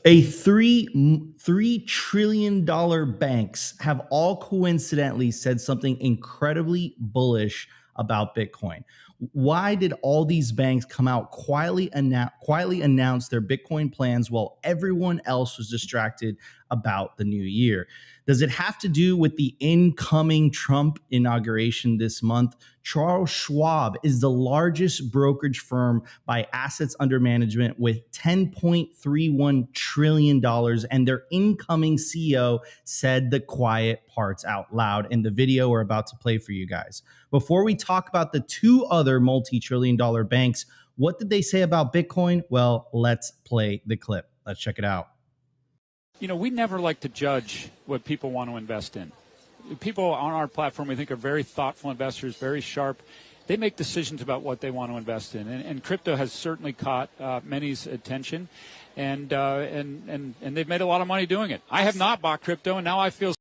$3 trillion banks have all coincidentally said something incredibly bullish about Bitcoin. Why did all these banks come out quietly announce their Bitcoin plans while everyone else was distracted about the new year? Does it have to do with the incoming Trump inauguration this month? Charles Schwab is the largest brokerage firm by assets under management with $10.31 trillion, and their incoming CEO said the quiet parts out loud in the video we're about to play for you guys. Before we talk about the two other multi-trillion-dollar banks, what did they say about Bitcoin? Well, let's play the clip. Let's check it out. You know, we never like to judge what people want to invest in. People on our platform, we think, are very thoughtful investors, very sharp. They make decisions about what they want to invest in, and crypto has certainly caught many's attention, and they've made a lot of money doing it. I have not bought crypto, and now I feel.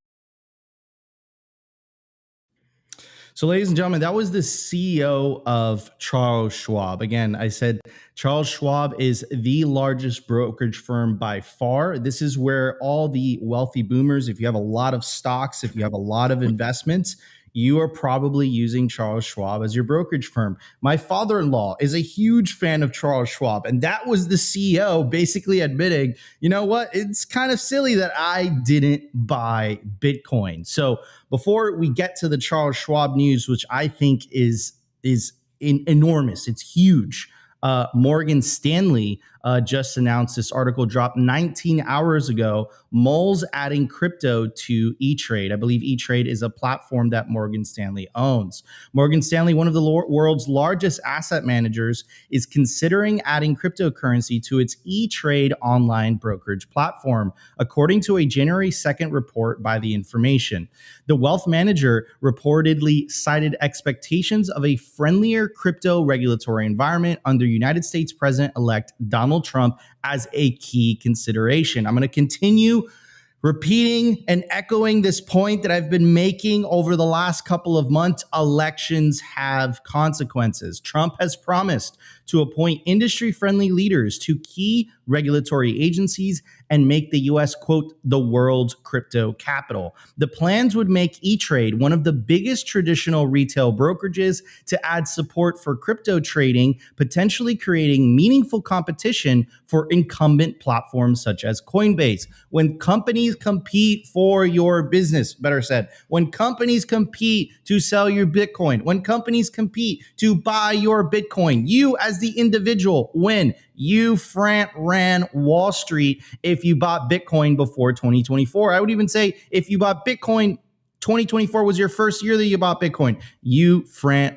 So, ladies and gentlemen, that was the CEO of Charles Schwab. Again, I said Charles Schwab is the largest brokerage firm by far. This is where all the wealthy boomers, if you have a lot of stocks, if you have a lot of investments, you are probably using Charles Schwab as your brokerage firm. My father-in-law is a huge fan of Charles Schwab, and that was the CEO basically admitting, you know what, it's kind of silly that I didn't buy Bitcoin. So before we get to the Charles Schwab news, which I think is enormous, it's huge. Morgan Stanley just announced, this article dropped 19 hours ago, moles adding crypto to E-Trade. I believe E-Trade is a platform that Morgan Stanley owns. Morgan Stanley, one of the world's largest asset managers, is considering adding cryptocurrency to its E-Trade online brokerage platform, according to a January 2nd report by The Information. The wealth manager reportedly cited expectations of a friendlier crypto regulatory environment under United States President-elect Donald Trump as a key consideration. I'm going to continue repeating and echoing this point that I've been making over the last couple of months. Elections have consequences. Trump has promised to appoint industry-friendly leaders to key regulatory agencies and make the U.S., quote, the world's crypto capital. The plans would make E-Trade one of the biggest traditional retail brokerages to add support for crypto trading, potentially creating meaningful competition for incumbent platforms such as Coinbase. When companies compete for your business, better said, when companies compete to sell your Bitcoin, when companies compete to buy your Bitcoin, you as the individual win. You ran Wall Street if you bought Bitcoin before 2024. I would even say if you bought Bitcoin, 2024 was your first year that you bought Bitcoin, you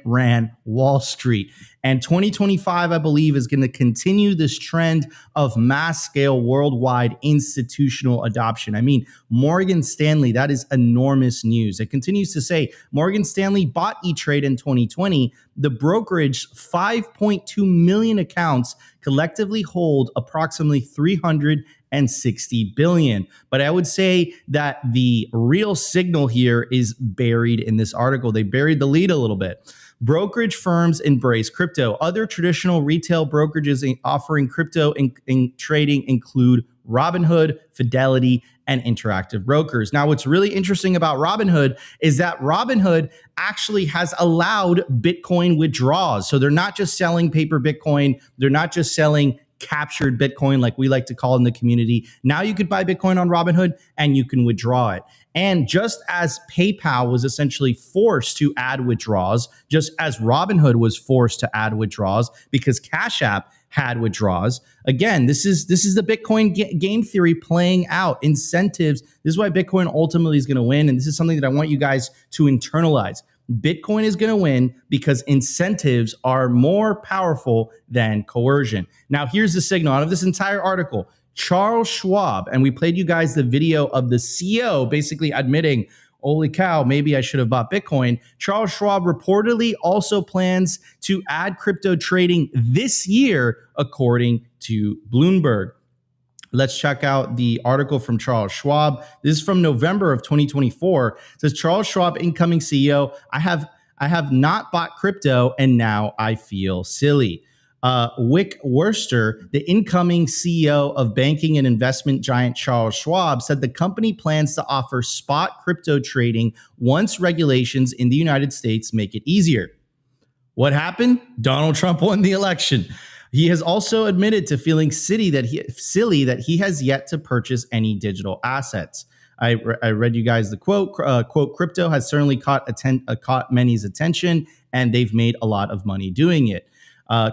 ran Wall Street. And 2025, I believe, is going to continue this trend of mass scale worldwide institutional adoption. I mean, Morgan Stanley, that is enormous news. It continues to say Morgan Stanley bought E-Trade in 2020. The brokerage 5.2 million accounts collectively hold approximately 360 billion. But I would say that the real signal here is buried in this article. They buried the lead a little bit. Brokerage firms embrace crypto. Other traditional retail brokerages offering crypto in trading include Robinhood, Fidelity, and Interactive Brokers. Now, what's really interesting about Robinhood is that Robinhood actually has allowed Bitcoin withdrawals. So they're not just selling paper Bitcoin. They're not just selling captured Bitcoin like we like to call in the community. Now you could buy Bitcoin on Robinhood and you can withdraw it. And just as PayPal was essentially forced to add withdrawals, just as Robinhood was forced to add withdrawals because Cash App had withdrawals. Again, this is the Bitcoin game theory playing out. Incentives. This is why Bitcoin ultimately is going to win. And this is something that I want you guys to internalize. Bitcoin is going to win because incentives are more powerful than coercion. Now, here's the signal out of this entire article. Charles Schwab, and we played you guys the video of the CEO basically admitting, holy cow, maybe I should have bought Bitcoin. Charles Schwab reportedly also plans to add crypto trading this year, according to Bloomberg. Let's check out the article from Charles Schwab. This is from November of 2024. It says, Charles Schwab, incoming CEO, I have not bought crypto and now I feel silly. Wick Worcester, the incoming CEO of banking and investment giant Charles Schwab, said the company plans to offer spot crypto trading once regulations in the United States make it easier. What happened? Donald Trump won the election. He has also admitted to feeling silly that he has yet to purchase any digital assets. I read you guys the quote. Quote, crypto has certainly caught many's attention, and they've made a lot of money doing it.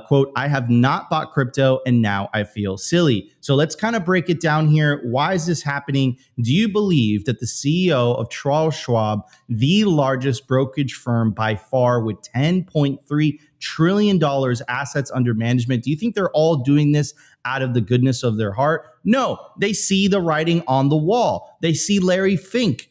Quote, I have not bought crypto and now I feel silly. So let's kind of break it down here. Why is this happening? Do you believe that the CEO of Charles Schwab, the largest brokerage firm by far with $10.3 trillion assets under management, do you think they're all doing this out of the goodness of their heart? No, they see the writing on the wall. They see Larry Fink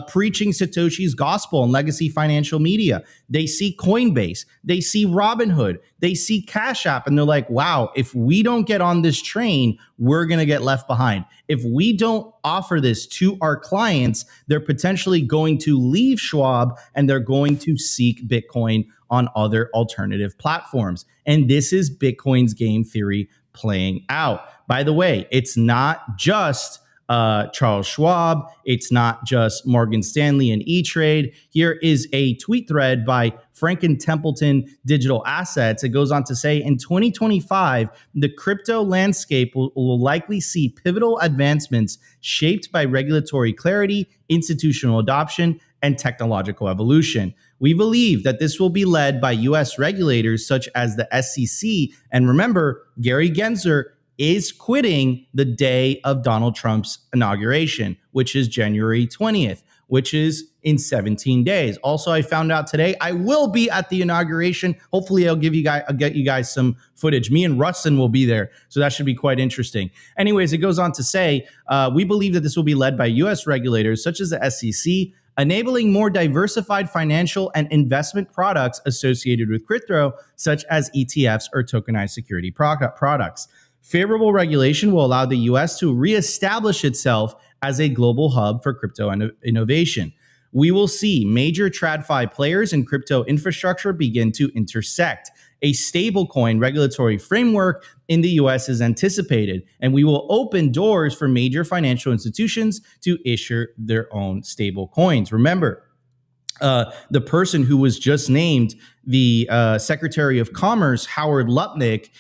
preaching Satoshi's gospel on legacy financial media. They see Coinbase, they see Robinhood, they see Cash App, and they're like, wow, if we don't get on this train, we're going to get left behind. If we don't offer this to our clients, they're potentially going to leave Schwab and they're going to seek Bitcoin on other alternative platforms. And this is Bitcoin's game theory playing out. By the way, it's not just Charles Schwab. It's not just Morgan Stanley and E-Trade. Here is a tweet thread by Franken Templeton Digital Assets. It goes on to say, in 2025, the crypto landscape will likely see pivotal advancements shaped by regulatory clarity, institutional adoption, and technological evolution. We believe that this will be led by U.S. regulators such as the SEC. And remember, Gary Gensler is quitting the day of Donald Trump's inauguration, which is January 20th, which is in 17 days. Also, I found out today I will be at the inauguration. Hopefully, I'll get you guys some footage. Me and Rustin will be there, so that should be quite interesting. Anyways, it goes on to say, we believe that this will be led by U.S. regulators such as the SEC, enabling more diversified financial and investment products associated with crypto, such as ETFs or tokenized security products. Favorable regulation will allow the U.S. to reestablish itself as a global hub for crypto innovation. We will see major TradFi players in crypto infrastructure begin to intersect. A stablecoin regulatory framework in the U.S. is anticipated, and we will open doors for major financial institutions to issue their own stablecoins. Remember, the person who was just named the Secretary of Commerce, Howard Lutnick,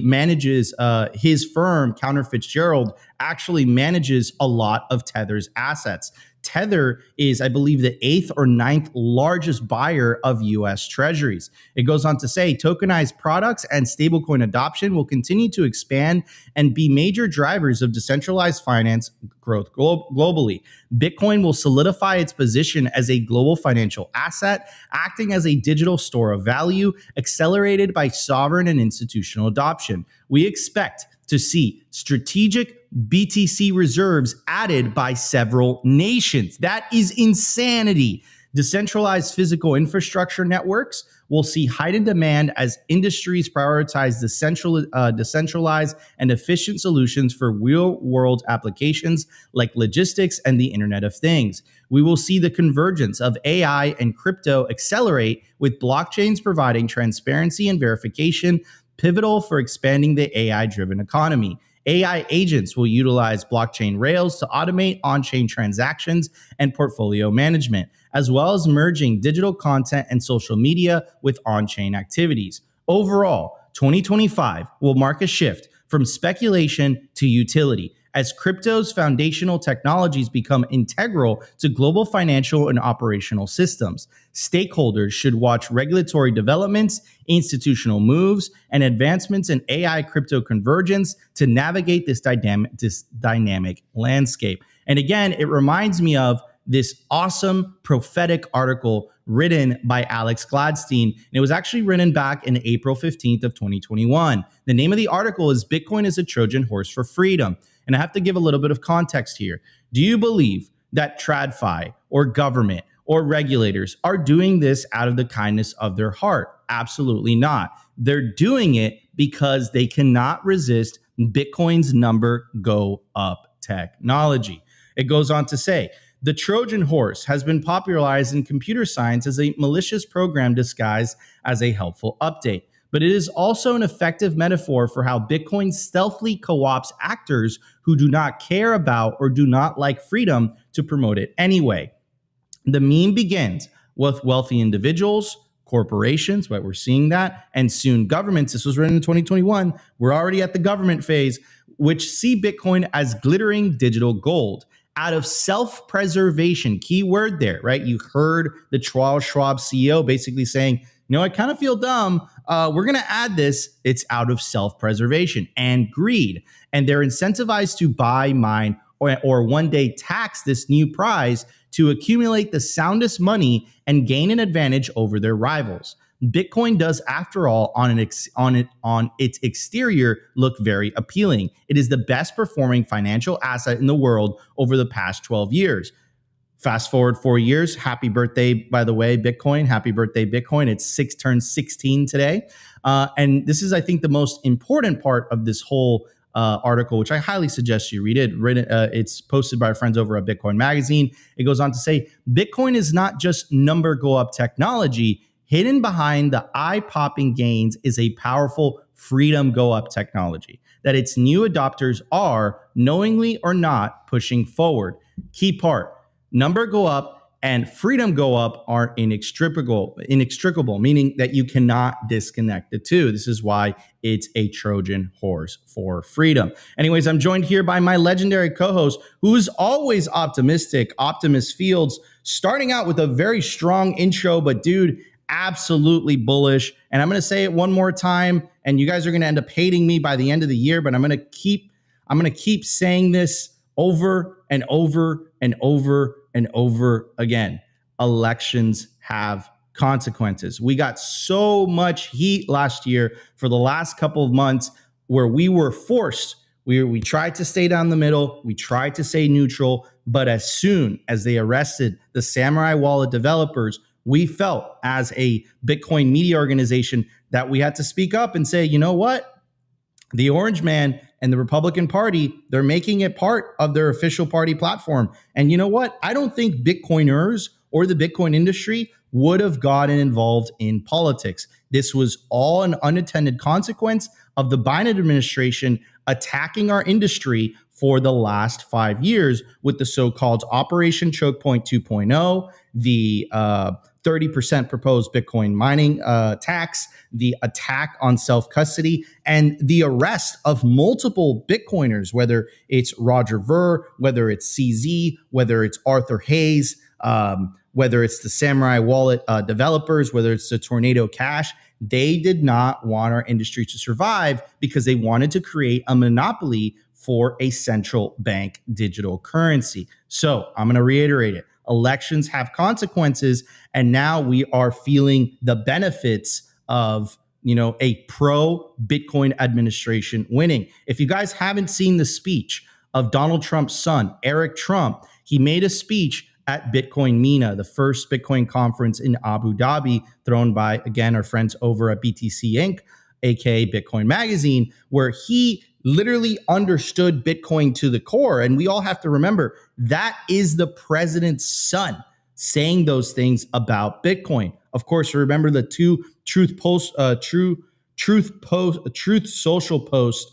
manages his firm, Counter Fitzgerald, actually manages a lot of Tether's assets. Tether is, I believe, the 8th or 9th largest buyer of U.S. Treasuries. It goes on to say, tokenized products and stablecoin adoption will continue to expand and be major drivers of decentralized finance growth globally. Bitcoin will solidify its position as a global financial asset, acting as a digital store of value, accelerated by sovereign and institutional adoption. We expect to see strategic BTC reserves added by several nations. That is insanity. Decentralized physical infrastructure networks will see heightened demand as industries prioritize decentralized and efficient solutions for real-world applications like logistics and the Internet of Things. We will see the convergence of AI and crypto accelerate, with blockchains providing transparency and verification, pivotal for expanding the AI-driven economy. AI agents will utilize blockchain rails to automate on-chain transactions and portfolio management, as well as merging digital content and social media with on-chain activities. Overall, 2025 will mark a shift from speculation to utility, as crypto's foundational technologies become integral to global financial and operational systems. Stakeholders should watch regulatory developments, institutional moves, and advancements in AI crypto convergence to navigate this dynamic landscape. And again, it reminds me of this awesome prophetic article written by Alex Gladstein. And it was actually written back in April 15th of 2021. The name of the article is Bitcoin is a Trojan Horse for Freedom. And I have to give a little bit of context here. Do you believe that TradFi or government or regulators are doing this out of the kindness of their heart? Absolutely not. They're doing it because they cannot resist Bitcoin's number go up technology. It goes on to say, the Trojan horse has been popularized in computer science as a malicious program disguised as a helpful update. but it is also an effective metaphor for how Bitcoin stealthily co-opts actors who do not care about or do not like freedom to promote it anyway. The meme begins with wealthy individuals, corporations, right? We're seeing that, and soon governments. This was written in 2021. We're already at the government phase, which see Bitcoin as glittering digital gold. Out of self-preservation, key word there, right? You heard the Charles Schwab CEO basically saying, I kind of feel dumb. We're going to add this. It's out of self-preservation and greed. And they're incentivized to buy, mine, or one day tax this new prize to accumulate the soundest money and gain an advantage over their rivals. Bitcoin does, after all, on its exterior, look very appealing. It is the best performing financial asset in the world over the past 12 years. Fast forward 4 years. Happy birthday, by the way, Bitcoin. Happy birthday, Bitcoin. It's turned 16 today. And this is, I think, the most important part of this whole article, which I highly suggest you read it. It's posted by our friends over at Bitcoin Magazine. It goes on to say, Bitcoin is not just number go up technology. Hidden behind the eye-popping gains is a powerful freedom go up technology that its new adopters are, knowingly or not, pushing forward. Key part, number go up and freedom go up are inextricable, meaning that you cannot disconnect the two. This is why it's a Trojan horse for freedom. Anyways, I'm joined here by my legendary co-host, who is always optimistic, Optimus Fields, starting out with a very strong intro, but dude, absolutely bullish. And I'm going to say it one more time, and you guys are going to end up hating me by the end of the year, but I'm going to keep saying this over and over and over and over again. Elections have consequences. We got so much heat last year for the last couple of months where we were forced. We tried to stay down the middle. We tried to stay neutral. But as soon as they arrested the Samurai Wallet developers, we felt as a Bitcoin media organization that we had to speak up and say, you know what? The Orange Man and the Republican Party, they're making it part of their official party platform. And you know what? I don't think Bitcoiners or the Bitcoin industry would have gotten involved in politics. This was all an unintended consequence of the Biden administration attacking our industry for the last 5 years with the so-called Operation Choke Point 2.0, the 30% proposed Bitcoin mining tax, the attack on self-custody, and the arrest of multiple Bitcoiners, whether it's Roger Ver, whether it's CZ, whether it's Arthur Hayes, whether it's the Samurai Wallet developers, whether it's the Tornado Cash. They did not want our industry to survive because they wanted to create a monopoly for a central bank digital currency. So I'm going to reiterate it. Elections have consequences, and now we are feeling the benefits of a pro Bitcoin administration winning. If you guys haven't seen the speech of Donald Trump's son, Eric Trump, he made a speech at Bitcoin MENA, the first Bitcoin conference in Abu Dhabi, thrown by, again, our friends over at BTC Inc., aka Bitcoin Magazine, where he literally understood Bitcoin to the core. And we all have to remember that is the president's son saying those things about Bitcoin. Of course, remember the two Truth Social posts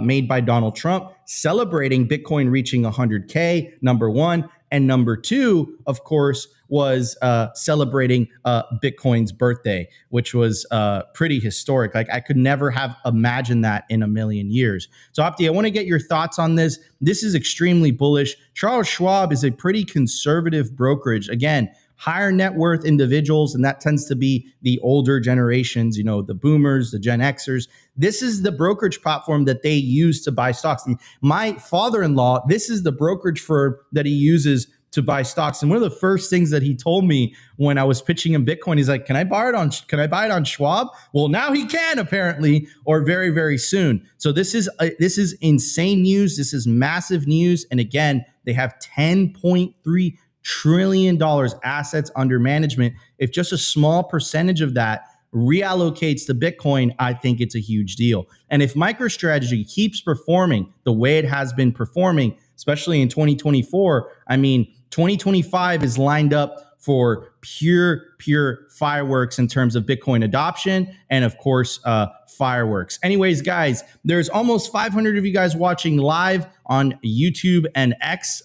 made by Donald Trump celebrating Bitcoin reaching 100K, number one. And number two, of course, was celebrating Bitcoin's birthday, which was pretty historic. Like, I could never have imagined that in a million years. So, Opti, I want to get your thoughts on this. This is extremely bullish. Charles Schwab is a pretty conservative brokerage. Again, higher net worth individuals, and that tends to be the older generations, the boomers, the Gen Xers. This is the brokerage platform that they use to buy stocks. And my father-in-law, this is the brokerage firm that he uses to buy stocks. And one of the first things that he told me when I was pitching him Bitcoin, he's like, can I buy it on Schwab? Well, now he can, apparently, or very, very soon. So this is insane news. This is massive news. And again, they have $10.3 trillion assets under management. If just a small percentage of that reallocates to Bitcoin, I think it's a huge deal. And if MicroStrategy keeps performing the way it has been performing, especially in 2024, 2025 is lined up for pure fireworks in terms of Bitcoin adoption and, of course, fireworks. Anyways, guys, there's almost 500 of you guys watching live on YouTube and X,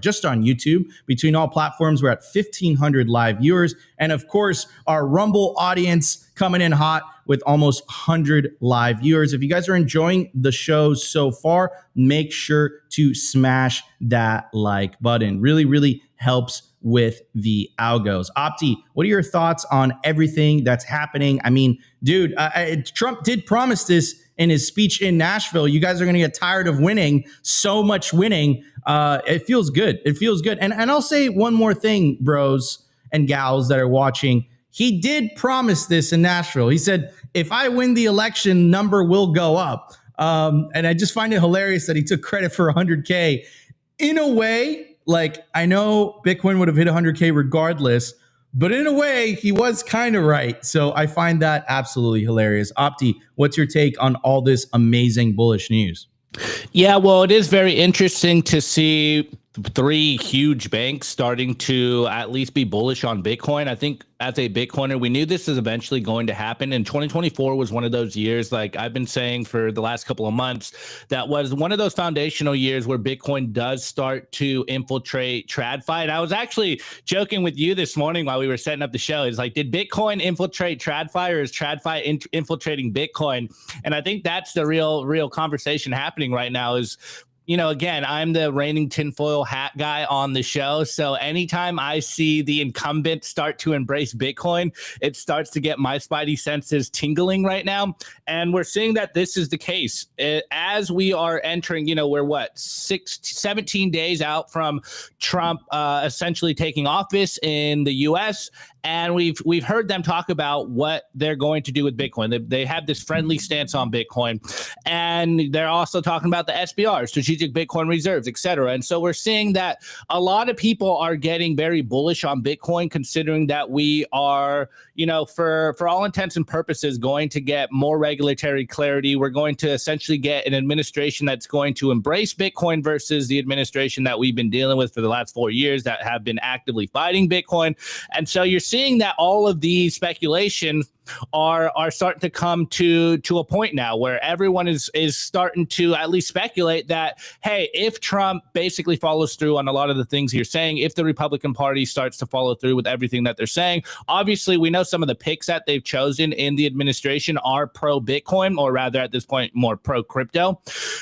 just on YouTube. Between all platforms, we're at 1,500 live viewers. And of course, our Rumble audience coming in hot with almost 100 live viewers. If you guys are enjoying the show so far, make sure to smash that like button. Really helps with the algos. Opti, what are your thoughts on everything that's happening? I mean, dude, Trump did promise this in his speech in Nashville. You guys are going to get tired of winning, so much winning. It feels good. It feels good. And I'll say one more thing, bros and gals that are watching. He did promise this in Nashville. He said, if I win the election, number will go up. And I just find it hilarious that he took credit for 100K. In a way, like, I know Bitcoin would have hit 100K regardless, but in a way, he was kind of right. So I find that absolutely hilarious. Opti, what's your take on all this amazing bullish news? Yeah, well, it is very interesting to see three huge banks starting to at least be bullish on Bitcoin. I think as a Bitcoiner, we knew this is eventually going to happen. And 2024 was one of those years, like I've been saying for the last couple of months, that was one of those foundational years where Bitcoin does start to infiltrate TradFi. And I was actually joking with you this morning while we were setting up the show. It's like, did Bitcoin infiltrate TradFi, or is TradFi infiltrating Bitcoin? And I think that's the real conversation happening right now is, you know, again, I'm the reigning tinfoil hat guy on the show. So anytime I see the incumbent start to embrace Bitcoin, it starts to get my spidey senses tingling right now. And we're seeing that this is the case. As we are entering, you know, we're 17 days out from Trump essentially taking office in the US. And we've heard them talk about what they're going to do with Bitcoin. They have this friendly stance on Bitcoin, and they're also talking about the SBR, strategic Bitcoin reserves, et cetera. And so we're seeing that a lot of people are getting very bullish on Bitcoin, considering that we are, you know, for all intents and purposes, going to get more regulatory clarity. We're going to essentially get an administration that's going to embrace Bitcoin versus the administration that we've been dealing with for the last 4 years that have been actively fighting Bitcoin. And so you're seeing that all of these speculations are starting to come to a point now where everyone is starting to at least speculate that, hey, if Trump basically follows through on a lot of the things he's saying, if the Republican Party starts to follow through with everything that they're saying, obviously we know some of the picks that they've chosen in the administration are pro-Bitcoin, or rather at this point more pro-crypto.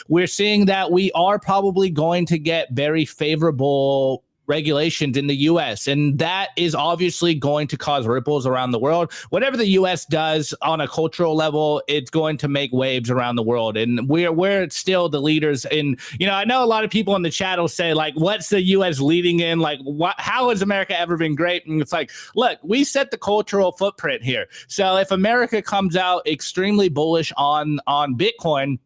We're seeing that we are probably going to get very favorable regulations in the U.S., and that is obviously going to cause ripples around the world. Whatever the U.S. does on a cultural level, it's going to make waves around the world, and we're still the leaders in, you know, I know a lot of people in the chat will say, like, what's the U.S. leading in? Like, how has America ever been great? And it's like, look, we set the cultural footprint here. So if America comes out extremely bullish on Bitcoin,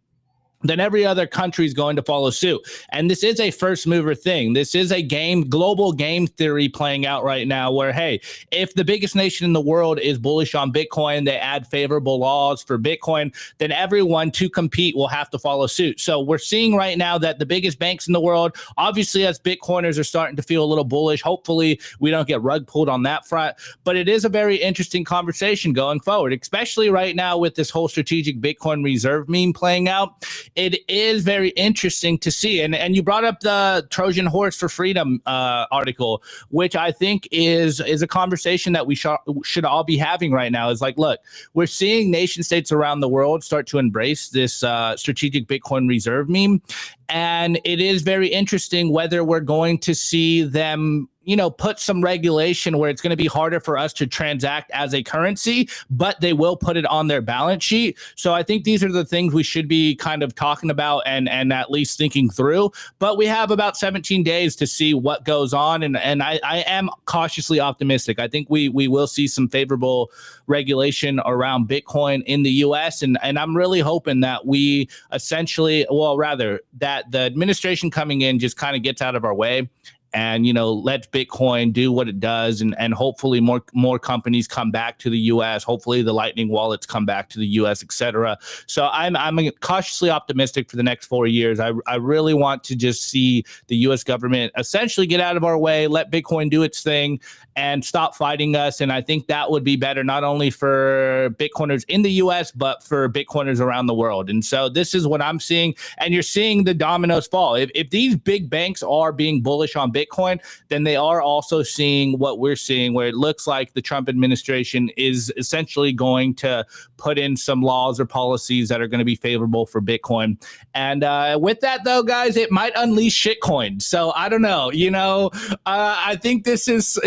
then every other country is going to follow suit. And this is a first mover thing. This is a global game theory playing out right now where, hey, if the biggest nation in the world is bullish on Bitcoin, they add favorable laws for Bitcoin, then everyone to compete will have to follow suit. So we're seeing right now that the biggest banks in the world, obviously as Bitcoiners are starting to feel a little bullish, hopefully we don't get rug pulled on that front. But it is a very interesting conversation going forward, especially right now with this whole strategic Bitcoin reserve meme playing out. It is very interesting to see. And you brought up the Trojan Horse for Freedom article, which I think is a conversation that we should all be having right now. Is like, look, we're seeing nation states around the world start to embrace this strategic Bitcoin reserve meme. And it is very interesting whether we're going to see them, you know, put some regulation where it's going to be harder for us to transact as a currency, but they will put it on their balance sheet. So I think these are the things we should be kind of talking about and at least thinking through. But we have about 17 days to see what goes on. And I am cautiously optimistic. I think we will see some favorable regulation around Bitcoin in the US. And I'm really hoping that we essentially, well, rather that the administration coming in just kind of gets out of our way and, you know, let Bitcoin do what it does. And hopefully more companies come back to the US. Hopefully the Lightning wallets come back to the US, etc. So I'm cautiously optimistic for the next 4 years. I really want to just see the US government essentially get out of our way, let Bitcoin do its thing, and stop fighting us. And I think that would be better, not only for Bitcoiners in the US, but for Bitcoiners around the world. And so this is what I'm seeing. And you're seeing the dominoes fall. If these big banks are being bullish on Bitcoin, then they are also seeing what we're seeing, where it looks like the Trump administration is essentially going to put in some laws or policies that are going to be favorable for Bitcoin. And with that, though, guys, it might unleash shitcoin. So I don't know. You know, I think this is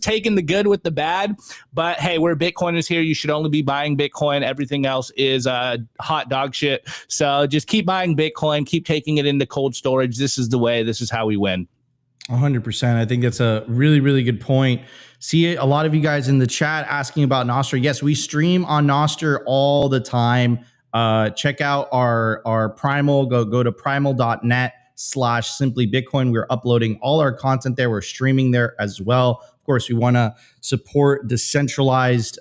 taking the good with the bad. But hey, we're Bitcoiners here. You should only be buying Bitcoin. Everything else is hot dog shit. So just keep buying Bitcoin. Keep taking it into cold storage. This is the way. This is how we win. 100%. I think that's a really, really good point. See a lot of you guys in the chat asking about Nostr. Yes, we stream on Nostr all the time. Check out our Primal. Go to primal.net/simplybitcoin. We're uploading all our content there. We're streaming there as well. Of course, we want to support decentralized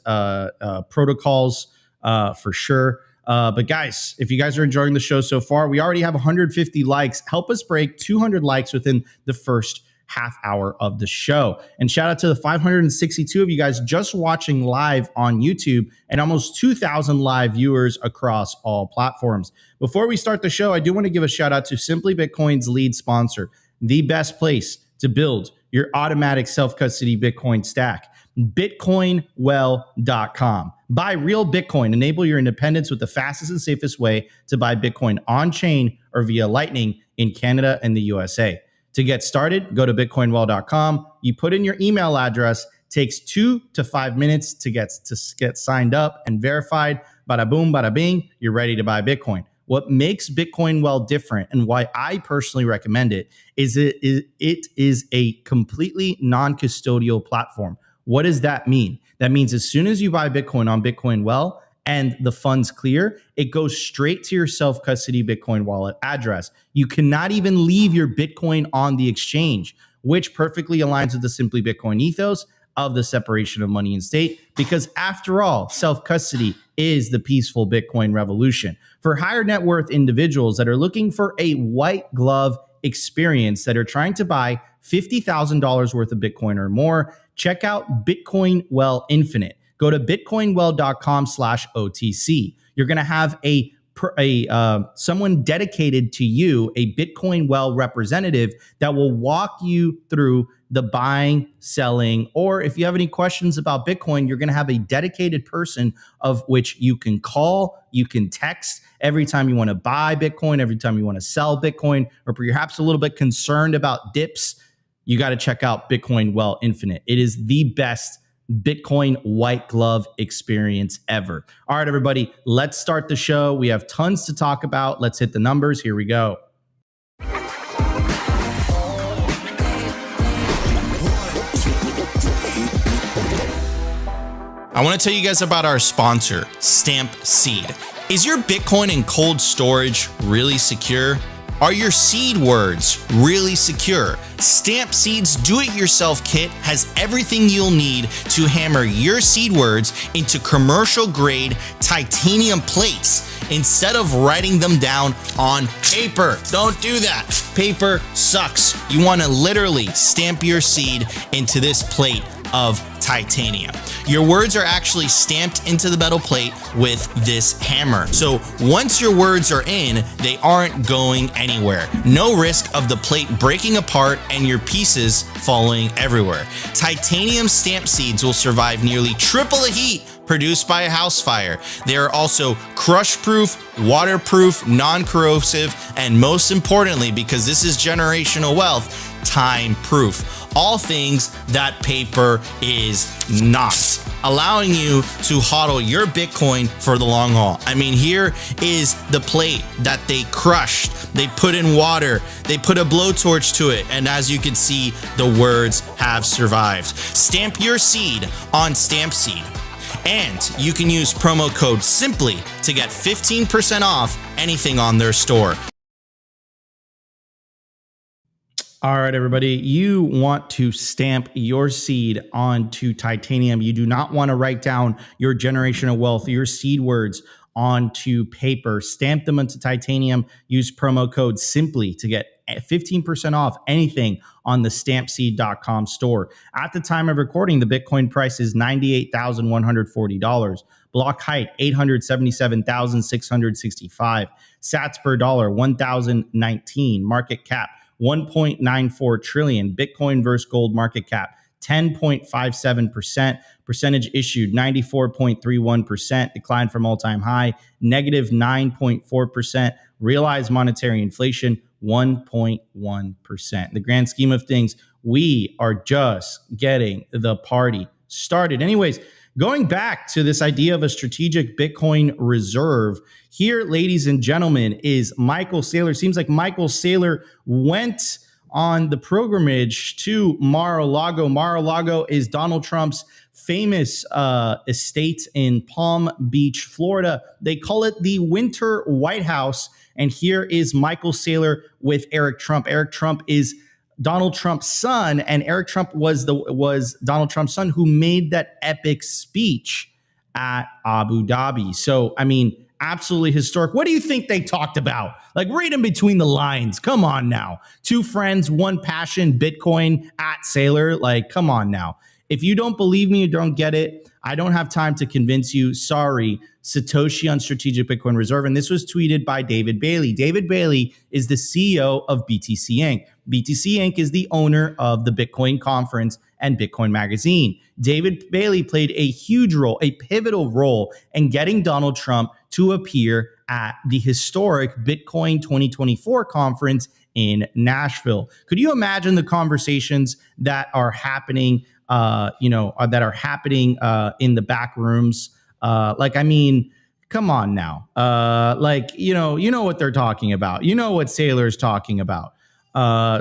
protocols for sure. But guys, if you guys are enjoying the show so far, we already have 150 likes. Help us break 200 likes within the first half hour of the show. And shout out to the 562 of you guys just watching live on YouTube and almost 2,000 live viewers across all platforms. Before we start the show, I do want to give a shout out to Simply Bitcoin's lead sponsor, the best place to build your automatic self-custody Bitcoin stack, bitcoinwell.com. Buy real Bitcoin. Enable your independence with the fastest and safest way to buy Bitcoin on-chain or via Lightning in Canada and the USA. To get started, go to bitcoinwell.com. You put in your email address. Takes 2 to 5 minutes to get signed up and verified. Bada boom, bada bing. You're ready to buy Bitcoin. What makes Bitcoin Well different, and why I personally recommend it, is it is a completely non-custodial platform. What does that mean? That means as soon as you buy Bitcoin on Bitcoin Well and the funds clear, it goes straight to your self-custody Bitcoin wallet address. You cannot even leave your Bitcoin on the exchange, which perfectly aligns with the Simply Bitcoin ethos of the separation of money and state, because after all, self-custody is the peaceful Bitcoin revolution. For higher net worth individuals that are looking for a white glove experience, that are trying to buy $50,000 worth of Bitcoin or more, check out Bitcoin Well Infinite. Go to bitcoinwell.com/OTC. You're going to have someone dedicated to you, a Bitcoin Well representative that will walk you through the buying, selling, or if you have any questions about Bitcoin, you're going to have a dedicated person of which you can call, you can text every time you want to buy Bitcoin, every time you want to sell Bitcoin, or perhaps a little bit concerned about dips. You got to check out Bitcoin Well Infinite. It is the best Bitcoin white glove experience ever. All right, everybody, let's start the show. We have tons to talk about. Let's hit the numbers. Here we go. I want to tell you guys about our sponsor, Stamp Seed. Is your Bitcoin in cold storage really secure? Are your seed words really secure? Stamp Seed's do-it-yourself kit has everything you'll need to hammer your seed words into commercial-grade titanium plates instead of writing them down on paper. Don't do that. Paper sucks. You want to literally stamp your seed into this plate of titanium. Your words are actually stamped into the metal plate with this hammer. So once your words are in, they aren't going anywhere. No risk of the plate breaking apart and your pieces falling everywhere. Titanium stamp seeds will survive nearly triple the heat produced by a house fire. They are also crush-proof, waterproof, non-corrosive, and most importantly, because this is generational wealth, time-proof. All things that paper is not, allowing you to hodl your Bitcoin for the long haul. I mean, here is the plate that they crushed. They put in water. They put a blowtorch to it. And as you can see, the words have survived. Stamp your seed on Stamp Seed. And you can use promo code SIMPLY to get 15% off anything on their store. All right, everybody. You want to stamp your seed onto titanium. You do not want to write down your generational wealth, your seed words onto paper. Stamp them onto titanium. Use promo code SIMPLY to get 15% off anything on the stampseed.com store. At the time of recording, the Bitcoin price is $98,140. Block height, 877,665. Sats per dollar, 1,019. Market cap, 1.94 trillion. Bitcoin versus gold market cap, 10.57%. Percentage issued, 94.31%. Decline from all-time high, negative 9.4%. Realized monetary inflation, 1.1%. In the grand scheme of things, we are just getting the party started. Anyways, going back to this idea of a strategic Bitcoin reserve, here, ladies and gentlemen, is Michael Saylor. Seems like Michael Saylor went on the pilgrimage to Mar-A-Lago. Mar-A-Lago is Donald Trump's famous estate in Palm Beach, Florida. They call it the Winter White House. And here is Michael Saylor with Eric Trump. Eric Trump is Donald Trump's son, and Eric Trump was Donald Trump's son who made that epic speech at Abu Dhabi. So, I mean, absolutely historic. What do you think they talked about? Like, read in between the lines. Come on now. Two friends, one passion, Bitcoin at Saylor. Like, come on now. If you don't believe me or don't get it, I don't have time to convince you. Sorry. Satoshi on Strategic Bitcoin Reserve. And this was tweeted by David Bailey. David Bailey is the CEO of BTC Inc. BTC Inc. is the owner of the Bitcoin Conference and Bitcoin Magazine. David Bailey played a huge role, a pivotal role in getting Donald Trump to appear at the historic Bitcoin 2024 conference in Nashville. Could you imagine the conversations that are happening, in the back rooms? I mean, come on now. You know what they're talking about. You know what Saylor's talking about.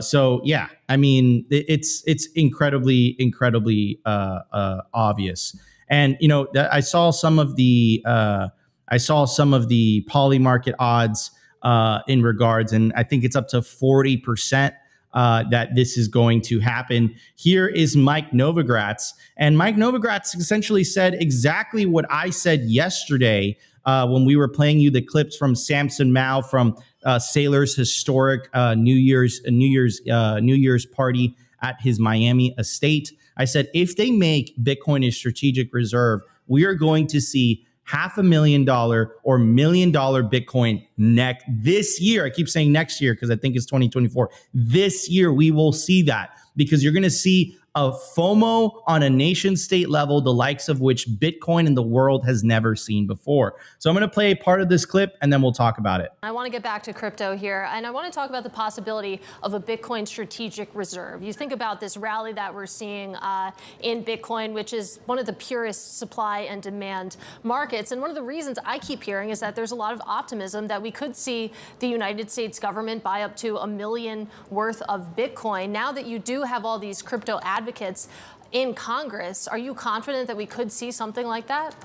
So yeah, I mean, it's incredibly obvious. And I saw some of the poly market odds in regards, and I think it's up to 40%. That this is going to happen. Here is Mike Novogratz. And Mike Novogratz essentially said exactly what I said yesterday when we were playing you the clips from Samson Mao from Saylor's historic New Year's party at his Miami estate. I said, if they make Bitcoin a strategic reserve, we are going to see $500,000 or $1 million Bitcoin this year. I keep saying next year because I think it's 2024. This year, we will see that because you're going to see a FOMO on a nation state level, the likes of which Bitcoin in the world has never seen before. So I'm going to play a part of this clip and then we'll talk about it. I want to get back to crypto here, and I want to talk about the possibility of a Bitcoin strategic reserve. You think about this rally that we're seeing in Bitcoin, which is one of the purest supply and demand markets. And one of the reasons I keep hearing is that there's a lot of optimism that we could see the United States government buy up to $1 million worth of Bitcoin. Now that you do have all these crypto advocates in Congress, are you confident that we could see something like that?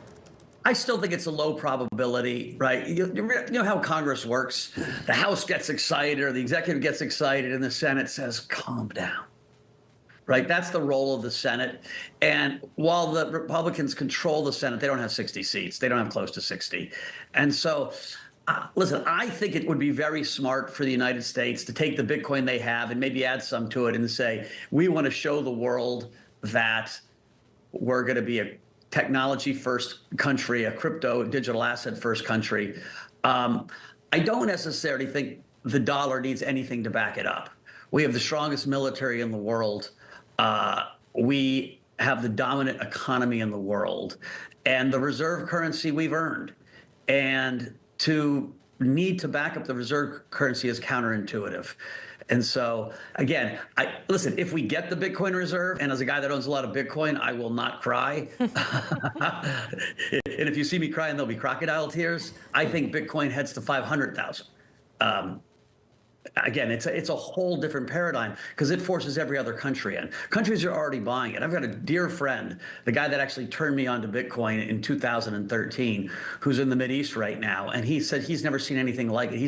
I still think it's a low probability, right? You know how Congress works. The House gets excited or the executive gets excited and the Senate says, calm down, right? That's the role of the Senate. And while the Republicans control the Senate, they don't have 60 seats. They don't have close to 60. And so, listen, I think it would be very smart for the United States to take the Bitcoin they have and maybe add some to it and say, we want to show the world that we're going to be a technology first country, a crypto digital asset first country. I don't necessarily think the dollar needs anything to back it up. We have the strongest military in the world. We have the dominant economy in the world and the reserve currency we've earned. And to need to back up the reserve currency is counterintuitive. And so, again, listen, if we get the Bitcoin reserve, and as a guy that owns a lot of Bitcoin, I will not cry. And if you see me crying, there'll be crocodile tears. I think Bitcoin heads to 500,000. again, it's a whole different paradigm because it forces every other country in. Countries are already buying it. I've got a dear friend, the guy that actually turned me on to Bitcoin in 2013, who's in the Mideast right now, and he said he's never seen anything like it.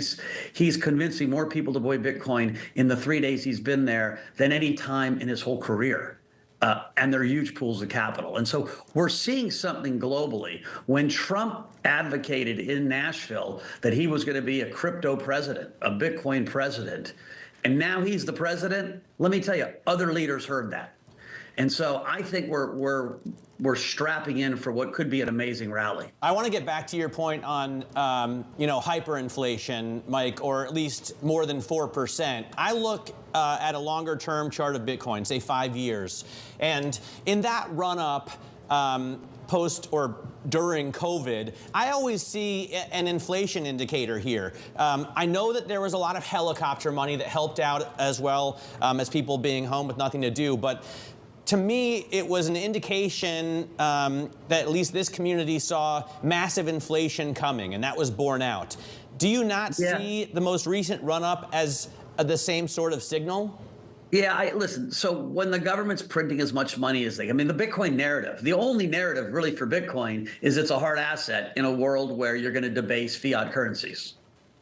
He's convincing more people to buy Bitcoin in the 3 days he's been there than any time in his whole career. And they're huge pools of capital. And so we're seeing something globally. When Trump advocated in Nashville that he was going to be a crypto president, a Bitcoin president, and now he's the president, let me tell you, other leaders heard that. And so I think we're strapping in for what could be an amazing rally. I want to get back to your point on, hyperinflation, Mike, or at least more than 4%. I look at a longer-term chart of Bitcoin, say 5 years, and in that run-up, post or during COVID, I always see an inflation indicator here. I know that there was a lot of helicopter money that helped out as well as people being home with nothing to do, but to me, it was an indication that at least this community saw massive inflation coming, and that was borne out. Do you not see the most recent run-up as the same sort of signal? Yeah, listen, so when the government's printing as much money as they, I mean, the Bitcoin narrative, the only narrative really for Bitcoin is it's a hard asset in a world where you're going to debase fiat currencies.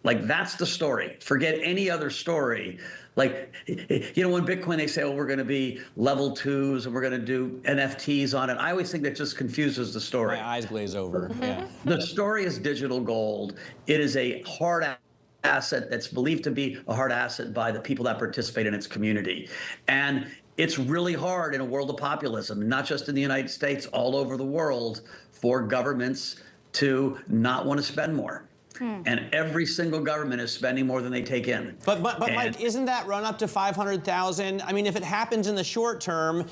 Like, that's the story. Forget any other story. Like, when Bitcoin, they say, oh, we're going to be level 2s and we're going to do NFTs on it. I always think that just confuses the story. My eyes glaze over. Yeah. The story is digital gold. It is a hard asset that's believed to be a hard asset by the people that participate in its community. And it's really hard in a world of populism, not just in the United States, all over the world, for governments to not want to spend more. And every single government is spending more than they take in. But Mike, isn't that run up to 500,000? I mean, if it happens in the short term,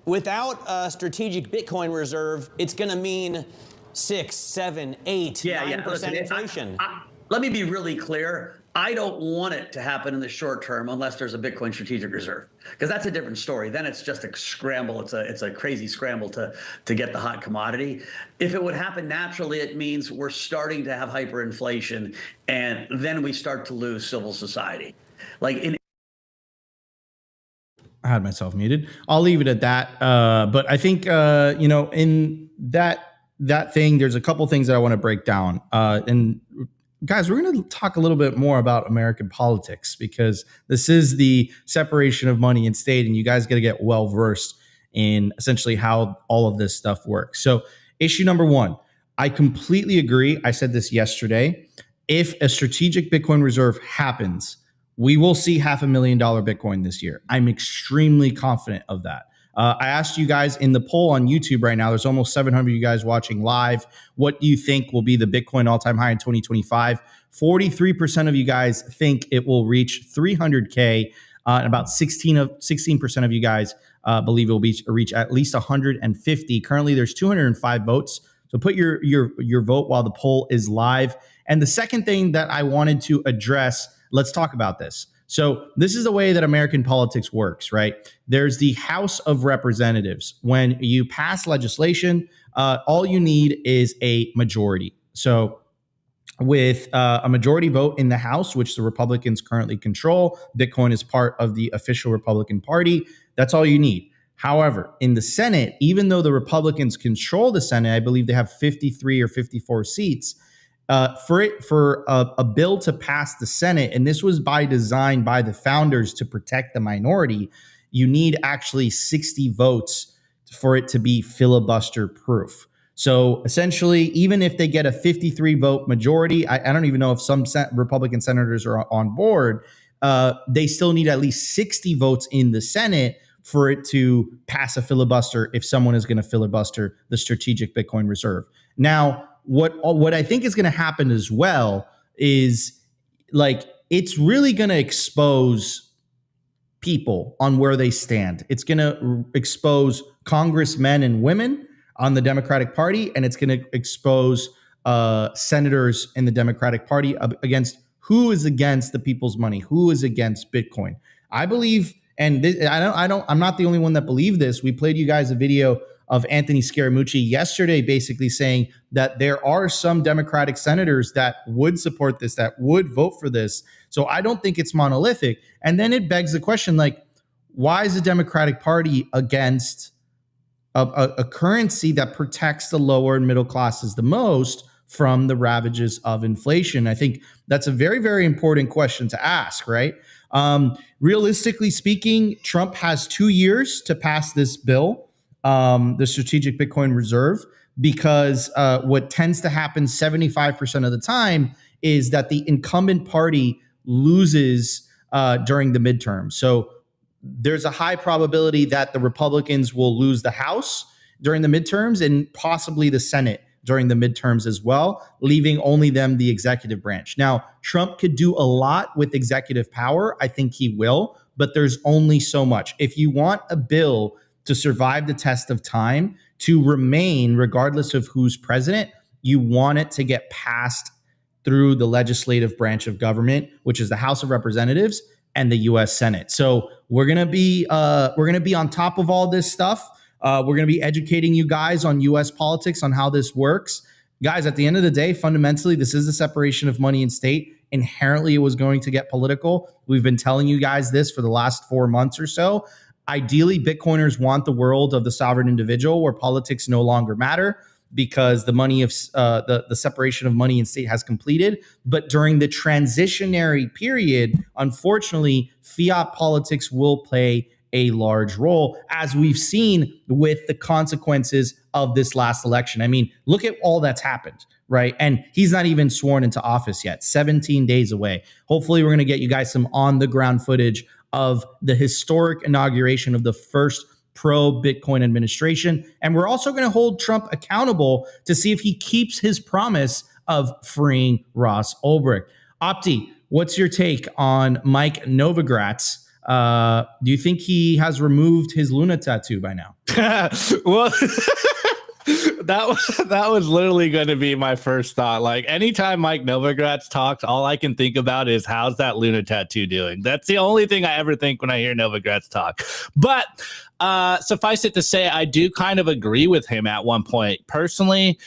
without a strategic Bitcoin reserve, it's going to mean 6, 7, 8, 9% inflation. Let me be really clear. I don't want it to happen in the short term unless there's a Bitcoin strategic reserve, because that's a different story. Then it's just a scramble. It's a crazy scramble to get the hot commodity. If it would happen naturally, it means we're starting to have hyperinflation, and then we start to lose civil society. I had myself muted. I'll leave it at that. But I think in that thing, there's a couple things that I want to break down. And guys, we're going to talk a little bit more about American politics, because this is the separation of money and state, and you guys got to get well versed in essentially how all of this stuff works. So issue number one, I completely agree. I said this yesterday. If a strategic Bitcoin reserve happens, we will see $500,000 Bitcoin this year. I'm extremely confident of that. I asked you guys in the poll on YouTube right now, there's almost 700 of you guys watching live. What do you think will be the Bitcoin all-time high in 2025? 43% of you guys think it will reach 300K. And about 16% of you guys believe it will reach at least 150. Currently, there's 205 votes. So put your vote while the poll is live. And the second thing that I wanted to address, let's talk about this. So this is the way that American politics works, right? There's the House of Representatives. When you pass legislation, all you need is a majority. So with a majority vote in the House, which the Republicans currently control, Bitcoin is part of the official Republican Party. That's all you need. However, in the Senate, even though the Republicans control the Senate, I believe they have 53 or 54 seats, for a bill to pass the Senate, and this was by design by the founders to protect the minority, you need actually 60 votes for it to be filibuster proof. So essentially, even if they get a 53 vote majority, I don't even know if some Republican senators are on board, they still need at least 60 votes in the Senate for it to pass a filibuster if someone is going to filibuster the strategic Bitcoin reserve. Now, what I think is going to happen as well is, like, it's really going to expose people on where they stand. It's going to expose congressmen and women on the Democratic Party, and it's going to expose senators in the Democratic Party against who is against the people's money, who is against Bitcoin. I believe, and I'm not the only one that believe this. We played you guys a video of Anthony Scaramucci yesterday, basically saying that there are some Democratic senators that would support this, that would vote for this. So I don't think it's monolithic. And then it begs the question, like, why is the Democratic Party against a currency that protects the lower and middle classes the most from the ravages of inflation? I think that's a very, very important question to ask, right? Realistically speaking, Trump has 2 years to pass this bill, the Strategic Bitcoin Reserve, because what tends to happen 75% of the time is that the incumbent party loses during the midterm. So there's a high probability that the Republicans will lose the House during the midterms and possibly the Senate during the midterms as well, leaving only them the executive branch. Now, Trump could do a lot with executive power. I think he will, but there's only so much. If you want a bill to survive the test of time, to remain regardless of who's president, you want it to get passed through the legislative branch of government, which is the House of Representatives and the U.S. Senate. So we're gonna be on top of all this stuff. We're gonna be educating you guys on U.S. politics, on how this works. Guys, at the end of the day, fundamentally, this is the separation of money and state. Inherently, it was going to get political. We've been telling you guys this for the last 4 months or so. Ideally, Bitcoiners want the world of the sovereign individual where politics no longer matter, because the money of the separation of money and state has completed. But during the transitionary period, unfortunately, fiat politics will play a large role, as we've seen with the consequences of this last election. I mean, look at all that's happened, right? And he's not even sworn into office yet, 17 days away. Hopefully, we're going to get you guys some on-the-ground footage of the historic inauguration of the first pro-Bitcoin administration. And we're also going to hold Trump accountable to see if he keeps his promise of freeing Ross Ulbricht. Opti, what's your take on Mike Novogratz? Do you think he has removed his Luna tattoo by now? Well, that was literally going to be my first thought. Like, anytime Mike Novogratz talks, all I can think about is, how's that Luna tattoo doing? That's the only thing I ever think when I hear Novogratz talk. But suffice it to say, I do kind of agree with him at one point. Personally,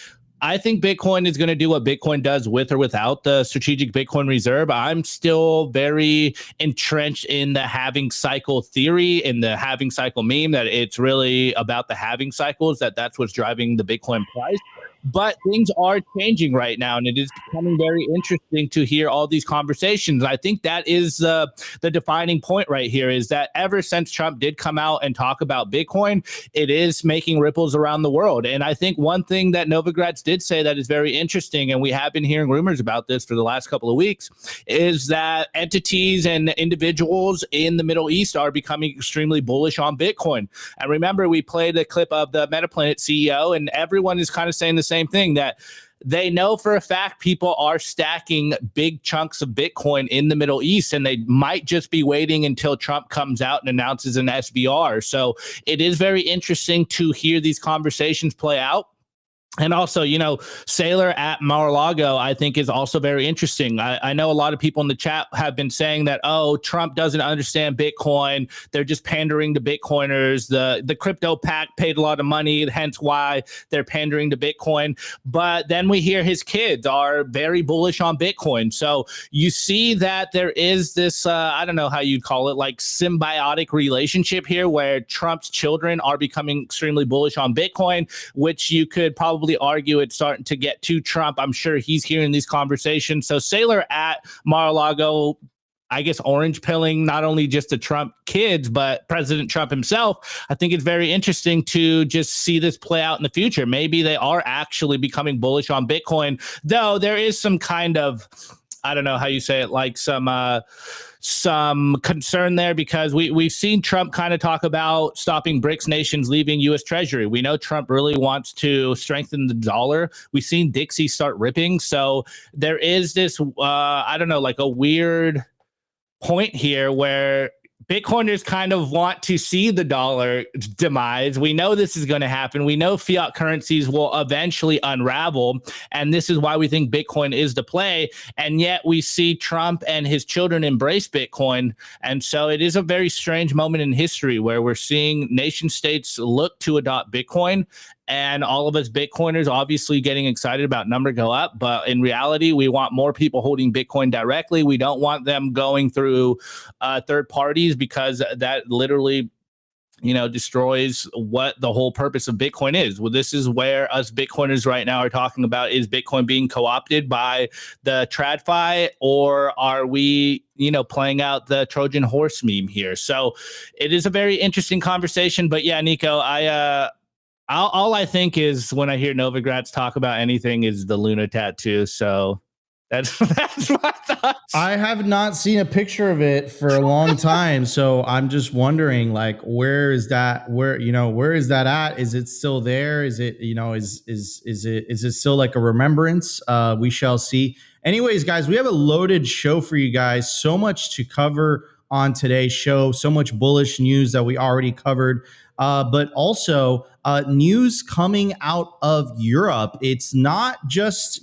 I think Bitcoin is going to do what Bitcoin does with or without the Strategic Bitcoin Reserve. I'm still very entrenched in the halving cycle theory, in the halving cycle meme, that it's really about the halving cycles, that's what's driving the Bitcoin price. But things are changing right now, and it is becoming very interesting to hear all these conversations. I think that is the defining point right here, is that ever since Trump did come out and talk about Bitcoin, it is making ripples around the world. And I think one thing that Novogratz did say that is very interesting, and we have been hearing rumors about this for the last couple of weeks, is that entities and individuals in the Middle East are becoming extremely bullish on Bitcoin. And remember, we played a clip of the MetaPlanet CEO, and everyone is kind of saying the same thing, that they know for a fact people are stacking big chunks of Bitcoin in the Middle East, and they might just be waiting until Trump comes out and announces an SBR. So it is very interesting to hear these conversations play out. And also, Saylor at Mar-A-Lago, I think, is also very interesting. I know a lot of people in the chat have been saying that, oh, Trump doesn't understand Bitcoin. They're just pandering to Bitcoiners. The crypto pack paid a lot of money, hence why they're pandering to Bitcoin. But then we hear his kids are very bullish on Bitcoin. So you see that there is this, I don't know how you'd call it, like symbiotic relationship here, where Trump's children are becoming extremely bullish on Bitcoin, which you could probably argue it's starting to get to Trump. I'm sure he's hearing these conversations. So Saylor at Mar-a-Lago, I guess, orange pilling not only just the Trump kids, but President Trump himself. I think it's very interesting to just see this play out in the future. Maybe they are actually becoming bullish on Bitcoin, though there is some kind of, I don't know how you say it, like some concern there, because we've seen Trump kind of talk about stopping BRICS nations leaving U.S. Treasury. We know Trump really wants to strengthen the dollar. We've seen Dixie start ripping. So there is this, I don't know, like a weird point here where Bitcoiners kind of want to see the dollar demise. We know this is going to happen. We know fiat currencies will eventually unravel. And this is why we think Bitcoin is the play. And yet we see Trump and his children embrace Bitcoin. And so it is a very strange moment in history where we're seeing nation states look to adopt Bitcoin. And all of us Bitcoiners obviously getting excited about number go up. But in reality, we want more people holding Bitcoin directly. We don't want them going through third parties, because that literally, destroys what the whole purpose of Bitcoin is. Well, this is where us Bitcoiners right now are talking about, is Bitcoin being co-opted by the TradFi, or are we, playing out the Trojan horse meme here? So it is a very interesting conversation. But yeah, Nico, all I think is when I hear Novogratz talk about anything is the Luna tattoo. So that's my thoughts. I have not seen a picture of it for a long time, so I'm just wondering, like, where is that? Where is that at? Is it still there? Is it, is it still like a remembrance? We shall see. Anyways, guys, we have a loaded show for you guys. So much to cover on today's show. So much bullish news that we already covered. But also news coming out of Europe. It's not just,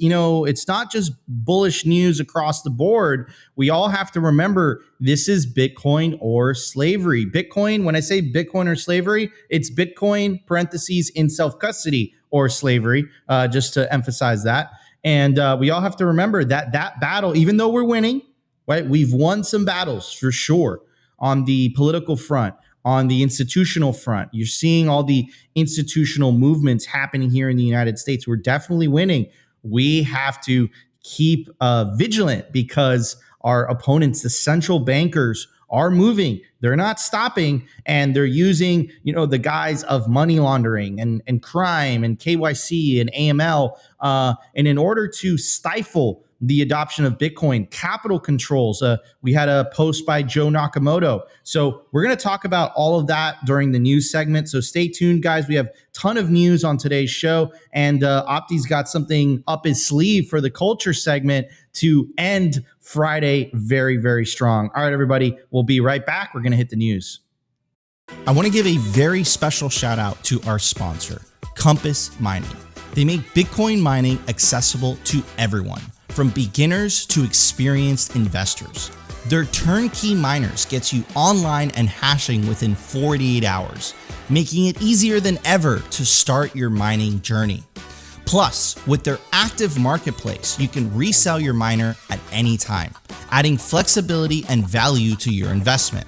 bullish news across the board. We all have to remember this is Bitcoin or slavery. Bitcoin, when I say Bitcoin or slavery, it's Bitcoin parentheses in self-custody or slavery, just to emphasize that. And we all have to remember that battle, even though we're winning, right? We've won some battles for sure on the political front. On the institutional front, you're seeing all the institutional movements happening here in the United States. We're definitely winning. We have to keep vigilant, because our opponents, the central bankers, are moving. They're not stopping, and they're using, the guise of money laundering and crime and KYC and AML, and in order to stifle the adoption of Bitcoin, capital controls. We had a post by Joe Nakamoto. So we're going to talk about all of that during the news segment. So stay tuned, guys. We have a ton of news on today's show, and Opti's got something up his sleeve for the culture segment to end Friday very, very strong. All right, everybody, we'll be right back. We're going to hit the news. I want to give a very special shout out to our sponsor, Compass Mining. They make Bitcoin mining accessible to everyone, from beginners to experienced investors. Their turnkey miners gets you online and hashing within 48 hours, making it easier than ever to start your mining journey. Plus, with their active marketplace, you can resell your miner at any time, adding flexibility and value to your investment.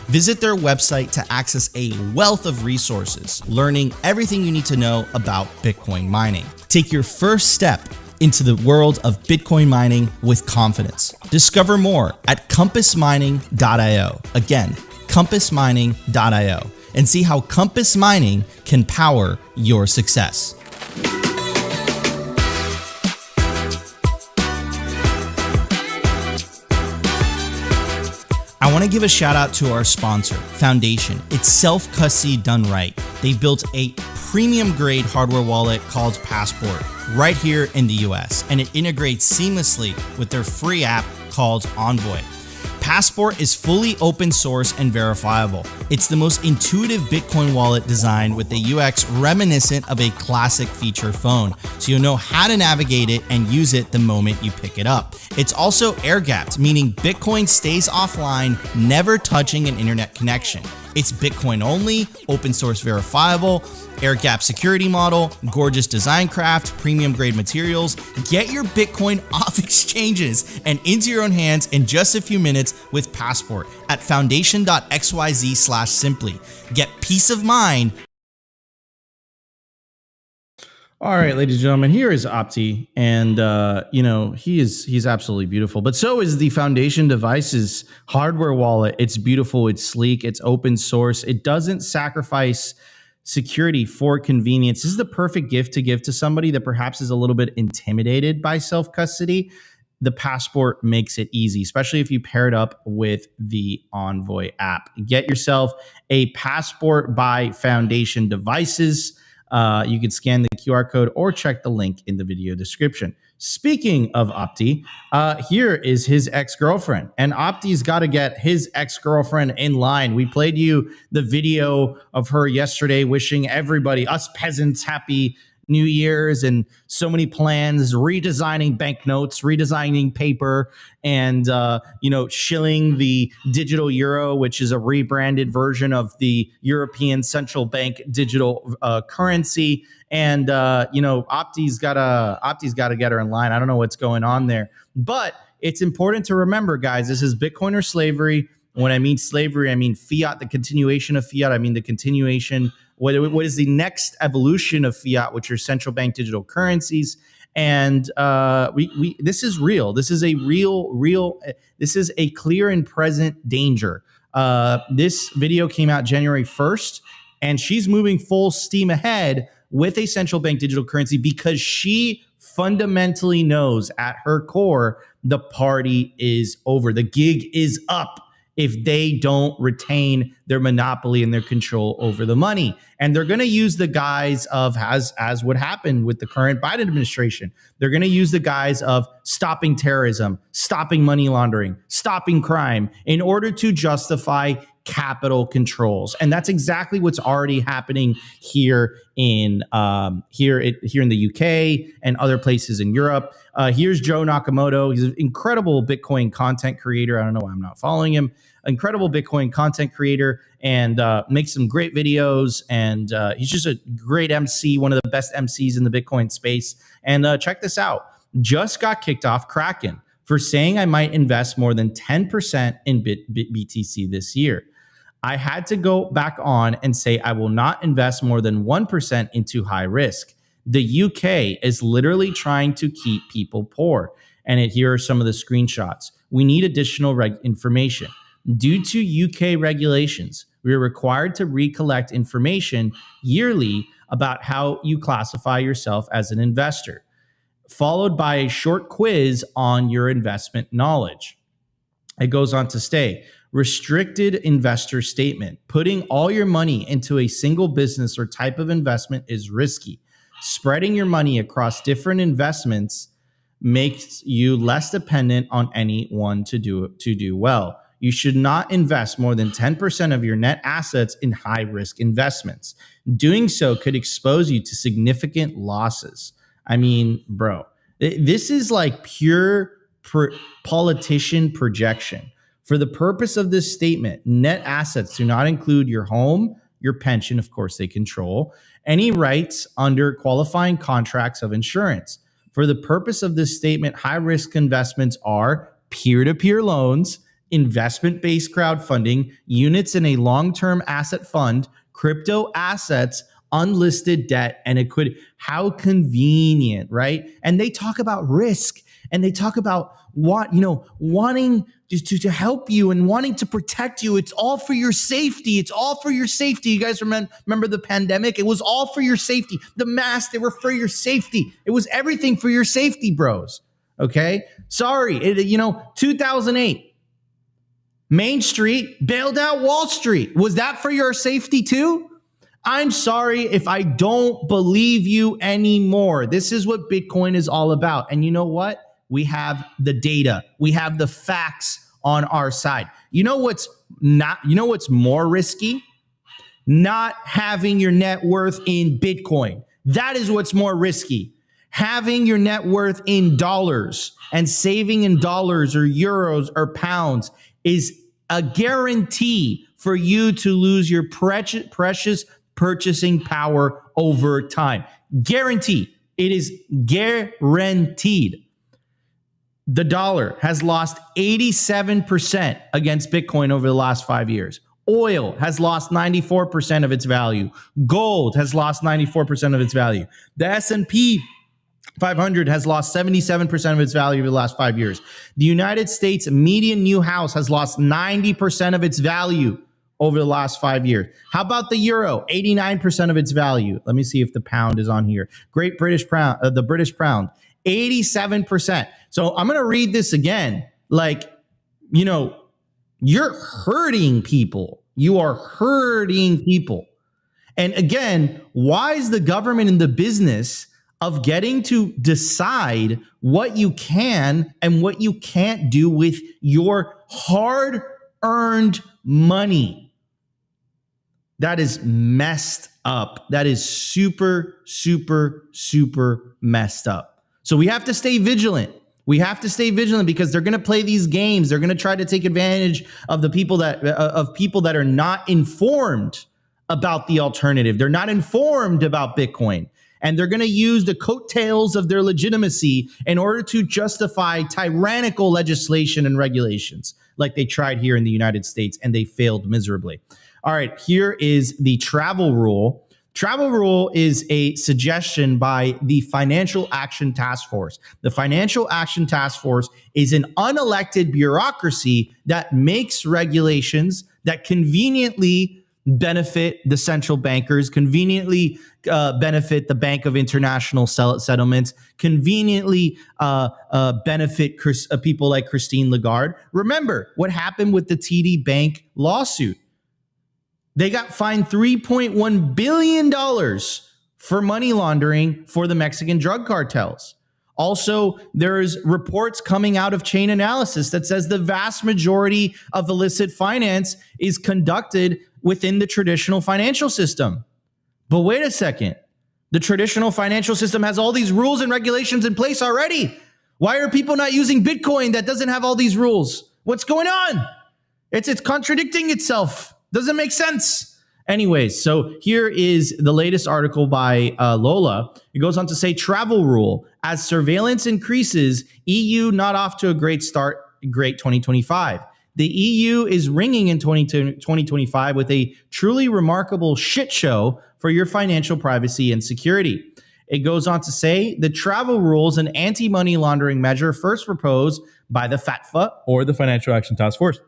Visit their website to access a wealth of resources, learning everything you need to know about Bitcoin mining. Take your first step into the world of Bitcoin mining with confidence. Discover more at compassmining.io. Again, compassmining.io, and see how Compass Mining can power your success. I want to give a shout out to our sponsor, Foundation. It's self-custody done right. They built a premium grade hardware wallet called Passport right here in the US, and it integrates seamlessly with their free app called Envoy. Passport is fully open source and verifiable. It's the most intuitive Bitcoin wallet designed with a UX reminiscent of a classic feature phone, so you'll know how to navigate it and use it the moment you pick it up. It's also air-gapped, meaning Bitcoin stays offline, never touching an internet connection. It's Bitcoin only, open source verifiable, air-gap security model, gorgeous design craft, premium grade materials. Get your Bitcoin off exchanges and into your own hands in just a few minutes with Passport at foundation.xyz/simply. Get peace of mind. All right, ladies and gentlemen, here is Opti, and he's absolutely beautiful. But so is the Foundation Devices hardware wallet. It's beautiful, it's sleek, it's open source. It doesn't sacrifice security for convenience. This is the perfect gift to give to somebody that perhaps is a little bit intimidated by self-custody. The Passport makes it easy, especially if you pair it up with the Envoy app. Get yourself a Passport by Foundation Devices. You could scan the QR code or check the link in the video description. Speaking of Opti, here is his ex-girlfriend. And Opti's got to get his ex-girlfriend in line. We played you the video of her yesterday wishing everybody, us peasants, happy New Year's and so many plans, redesigning banknotes, redesigning paper, and shilling the digital euro, which is a rebranded version of the European Central Bank digital currency. And Opti's gotta get her in line. I don't know what's going on there, but it's important to remember, guys, this is Bitcoin or slavery. When I mean slavery, I mean fiat, the continuation of fiat. I mean the continuation. What is the next evolution of fiat, which are central bank digital currencies? And this is real. This is a real. This is a clear and present danger. This video came out January 1st, and she's moving full steam ahead with a central bank digital currency because she fundamentally knows at her core the party is over. The gig is up if they don't retain their monopoly and their control over the money. And they're going to use the guise of, as what happened with the current Biden administration, they're going to use the guise of stopping terrorism, stopping money laundering, stopping crime in order to justify capital controls. And that's exactly what's already happening here in the UK and other places in Europe. Here's Joe Nakamoto. He's an incredible Bitcoin content creator. I don't know why I'm not following him. Incredible Bitcoin content creator, and makes some great videos. And he's just a great MC, one of the best MCs in the Bitcoin space. And check this out. Just got kicked off Kraken for saying I might invest more than 10% in BTC this year. I had to go back on and say I will not invest more than 1% into high risk. The UK is literally trying to keep people poor. And here are some of the screenshots. We need additional information. Due to UK regulations, we are required to recollect information yearly about how you classify yourself as an investor, followed by a short quiz on your investment knowledge. It goes on to say, restricted investor statement. Putting all your money into a single business or type of investment is risky. Spreading your money across different investments makes you less dependent on any one to do well. You should not invest more than 10% of your net assets in high-risk investments. Doing so could expose you to significant losses. I mean, bro, this is like pure politician projection. For the purpose of this statement, net assets do not include your home, your pension, of course they control, any rights under qualifying contracts of insurance. For the purpose of this statement, high-risk investments are peer-to-peer loans, investment-based crowdfunding, units in a long-term asset fund, crypto assets, unlisted debt, and equity. How convenient, right? And they talk about risk, and they talk about wanting to help you and wanting to protect you. It's all for your safety. It's all for your safety. You guys remember the pandemic? It was all for your safety. The masks, they were for your safety. It was everything for your safety, bros. Okay? Sorry, 2008. Main Street bailed out Wall Street. Was that for your safety too? I'm sorry if I don't believe you anymore. This is what Bitcoin is all about. And you know what? We have the data. We have the facts on our side. You know what's more risky? Not having your net worth in Bitcoin. That is what's more risky. Having your net worth in dollars and saving in dollars or euros or pounds is a guarantee for you to lose your precious purchasing power over time. Guarantee. It is guaranteed. The dollar has lost 87% against Bitcoin over the last 5 years. Oil has lost 94% of its value. Gold has lost 94% of its value. The S&P 500 has lost 77% of its value over the last 5 years. The United States median new house has lost 90% of its value over the last 5 years. How about the euro? 89% of its value. Let me see if the pound is on here. Great British pound, the British pound, 87%. So I'm going to read this again. You're hurting people. You are hurting people. And again, why is the government in the business of getting to decide what you can and what you can't do with your hard-earned money? That is messed up. That is super, super, super messed up. So we have to stay vigilant. We have to stay vigilant because they're going to play these games. They're going to try to take advantage of the people that are not informed about the alternative. They're not informed about Bitcoin, and they're going to use the coattails of their legitimacy in order to justify tyrannical legislation and regulations, like they tried here in the United States, and they failed miserably. All right, here is the travel rule. Travel rule is a suggestion by the Financial Action Task Force. The Financial Action Task Force is an unelected bureaucracy that makes regulations that conveniently benefit the central bankers, conveniently benefit the Bank of International Settlements, conveniently benefit people like Christine Lagarde. Remember what happened with the TD Bank lawsuit. They got fined $3.1 billion for money laundering for the Mexican drug cartels. Also, there's reports coming out of Chain Analysis that says the vast majority of illicit finance is conducted within the traditional financial system. But wait a second. The traditional financial system has all these rules and regulations in place already. Why are people not using Bitcoin that doesn't have all these rules? What's going on? It's contradicting itself. Doesn't make sense. Anyways, so here is the latest article by Lola. It goes on to say, travel rule. As surveillance increases, EU not off to a great start, great 2025. The EU is ringing in 2025 with a truly remarkable shit show for your financial privacy and security. It goes on to say, the travel rules, an anti-money laundering measure first proposed by the FATFA, or the Financial Action Task Force,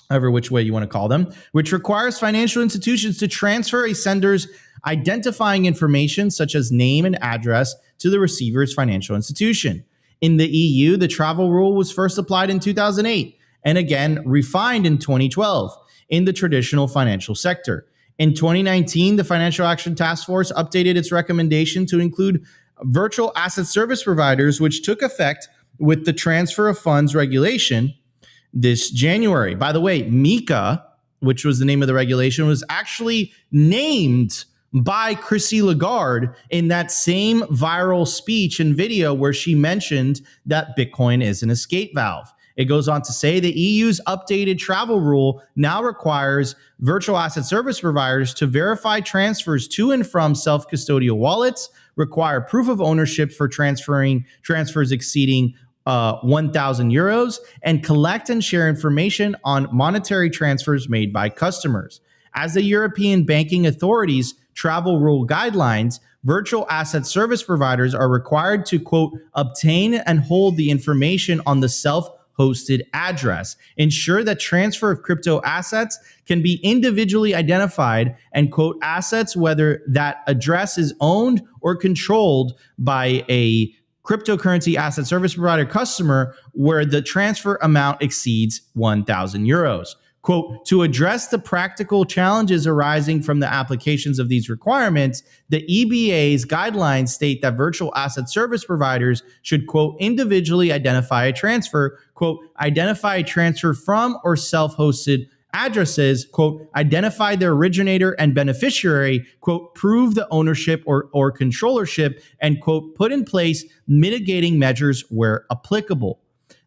however which way you want to call them, which requires financial institutions to transfer a sender's identifying information such as name and address to the receiver's financial institution. In the EU, the travel rule was first applied in 2008 and again refined in 2012 in the traditional financial sector. In 2019, the Financial Action Task Force updated its recommendation to include virtual asset service providers, which took effect with the transfer of funds regulation this January. By the way, MiCA, which was the name of the regulation, was actually named by Chrissy Lagarde in that same viral speech and video where she mentioned that Bitcoin is an escape valve. It goes on to say the EU's updated travel rule now requires virtual asset service providers to verify transfers to and from self-custodial wallets, require proof of ownership for transfers exceeding 1,000 euros, and collect and share information on monetary transfers made by customers. As the European banking authorities travel rule guidelines, virtual asset service providers are required to, quote, obtain and hold the information on the self-hosted address, ensure that transfer of crypto assets can be individually identified, and, quote, assets whether that address is owned or controlled by a cryptocurrency asset service provider customer where the transfer amount exceeds 1,000 euros. Quote, to address the practical challenges arising from the applications of these requirements, the EBA's guidelines state that virtual asset service providers should, quote, individually identify a transfer, quote, identify a transfer from or self-hosted addresses, quote, identify the originator and beneficiary, quote, prove the ownership or controllership, and, quote, put in place mitigating measures where applicable.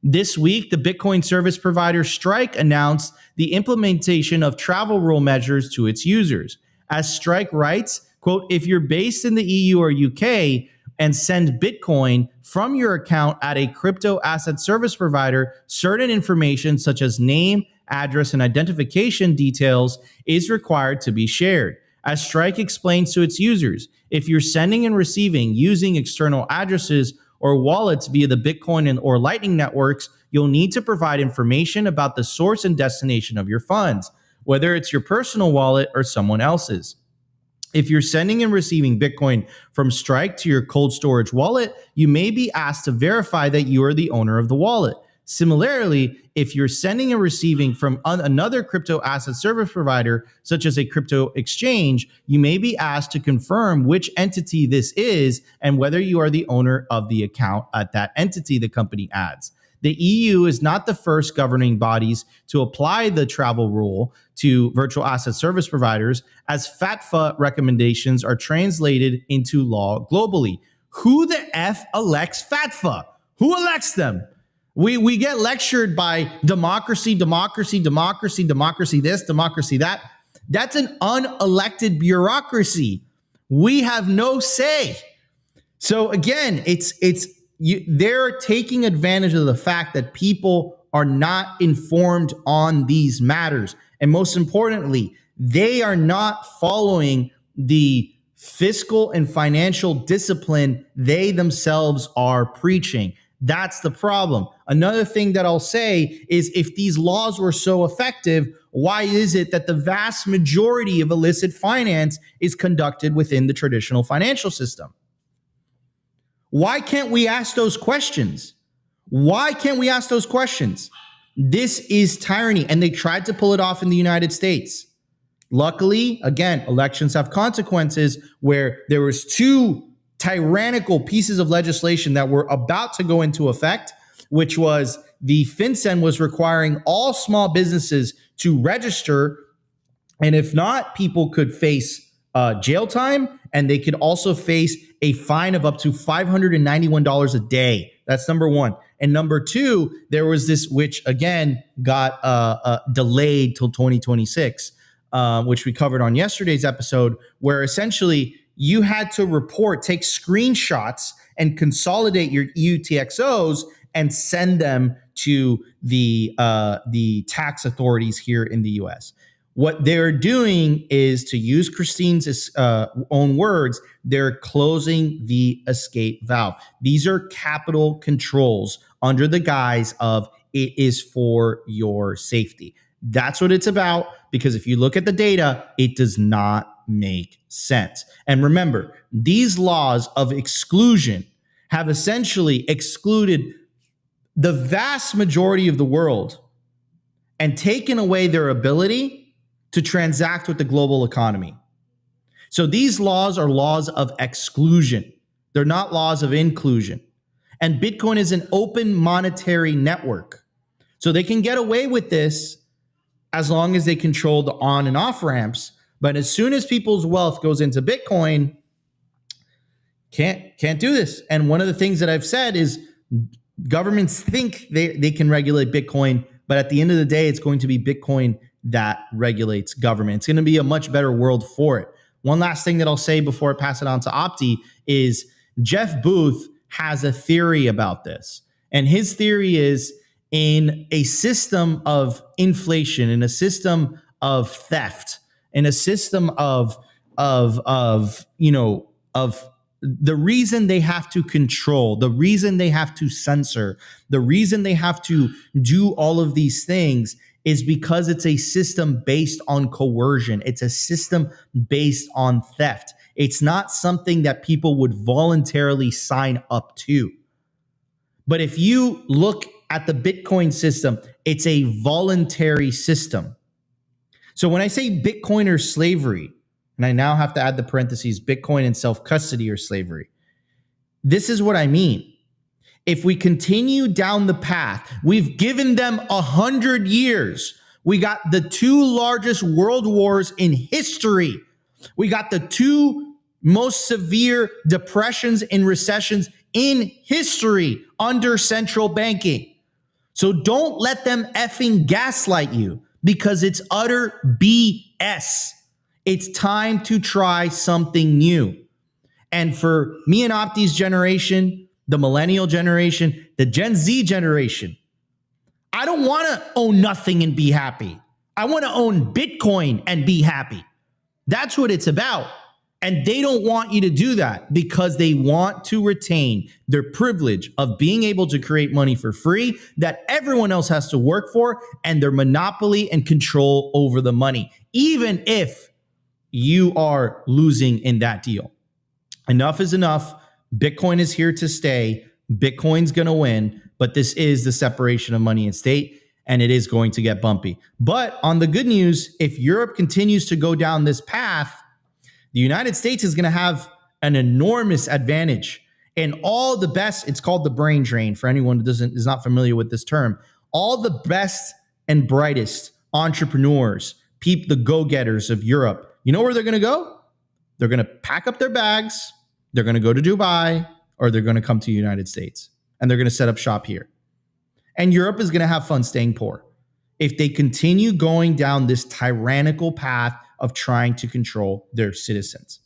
This week, the Bitcoin service provider Strike announced the implementation of travel rule measures to its users. As Strike writes, quote, if you're based in the EU or UK and send Bitcoin from your account at a crypto asset service provider, certain information such as name, address, and identification details is required to be shared. As Strike explains to its users, if you're sending and receiving using external addresses or wallets via the Bitcoin or Lightning networks, you'll need to provide information about the source and destination of your funds, whether it's your personal wallet or someone else's. If you're sending and receiving Bitcoin from Strike to your cold storage wallet, you may be asked to verify that you are the owner of the wallet. Similarly, if you're sending and receiving from another crypto asset service provider, such as a crypto exchange, you may be asked to confirm which entity this is and whether you are the owner of the account at that entity the company adds. The EU is not the first governing bodies to apply the travel rule to virtual asset service providers, as FATFA recommendations are translated into law globally. Who the F elects FATFA? Who elects them? We get lectured by democracy, democracy, democracy, democracy this, democracy that. That's an unelected bureaucracy. We have no say. So again, they're taking advantage of the fact that people are not informed on these matters. And most importantly, they are not following the fiscal and financial discipline they themselves are preaching. That's the problem. Another thing that I'll say is, if these laws were so effective, why is it that the vast majority of illicit finance is conducted within the traditional financial system? Why can't we ask those questions? Why can't we ask those questions? This is tyranny, and they tried to pull it off in the United States. Luckily, again, elections have consequences, where there was 2 tyrannical pieces of legislation that were about to go into effect, which was the FinCEN was requiring all small businesses to register, and if not, people could face jail time, and they could also face a fine of up to $591 a day. That's number one. And number two, there was this, which again got delayed till 2026, which we covered on yesterday's episode, where essentially you had to take screenshots and consolidate your UTXOs and send them to the tax authorities here in the US. What they're doing is, to use Christine's own words, they're closing the escape valve. These are capital controls under the guise of it is for your safety. That's what it's about, because if you look at the data, it does not make sense. And remember, these laws of exclusion have essentially excluded the vast majority of the world and taken away their ability to transact with the global economy. So these laws are laws of exclusion. They're not laws of inclusion. And Bitcoin is an open monetary network. So they can get away with this as long as they control the on and off ramps. But as soon as people's wealth goes into Bitcoin, can't do this. And one of the things that I've said is, governments think they can regulate Bitcoin, but at the end of the day, it's going to be Bitcoin that regulates government. It's going to be a much better world for it. One last thing that I'll say before I pass it on to Opti is, Jeff Booth has a theory about this. And his theory is, in a system of inflation, in a system of theft, in a system of the reason they have to control, the reason they have to censor, the reason they have to do all of these things is because it's a system based on coercion. It's a system based on theft. It's not something that people would voluntarily sign up to. But if you look at the Bitcoin system, it's a voluntary system. So when I say Bitcoin or slavery, and I now have to add the parentheses, Bitcoin and self-custody or slavery, this is what I mean. If we continue down the path, we've given them 100 years. We got the 2 largest world wars in history. We got the 2 most severe depressions and recessions in history under central banking. So don't let them effing gaslight you, because it's utter BS. It's time to try something new. And for me and Opti's generation, the millennial generation, the Gen Z generation, I don't want to own nothing and be happy. I want to own Bitcoin and be happy. That's what it's about. And they don't want you to do that, because they want to retain their privilege of being able to create money for free that everyone else has to work for, and their monopoly and control over the money, even if you are losing in that deal. Enough is enough. Bitcoin is here to stay. Bitcoin's going to win. but this is the separation of money and state, and it is going to get bumpy. But on the good news, if Europe continues to go down this path, the United States is going to have an enormous advantage. And all the best, it's called the brain drain for anyone who is not familiar with this term. All the best and brightest entrepreneurs, the go-getters of Europe, you know where they're going to go? They're going to pack up their bags, they're going to go to Dubai, or they're going to come to the United States, and they're going to set up shop here. And Europe is going to have fun staying poor if they continue going down this tyrannical path of trying to control their citizens.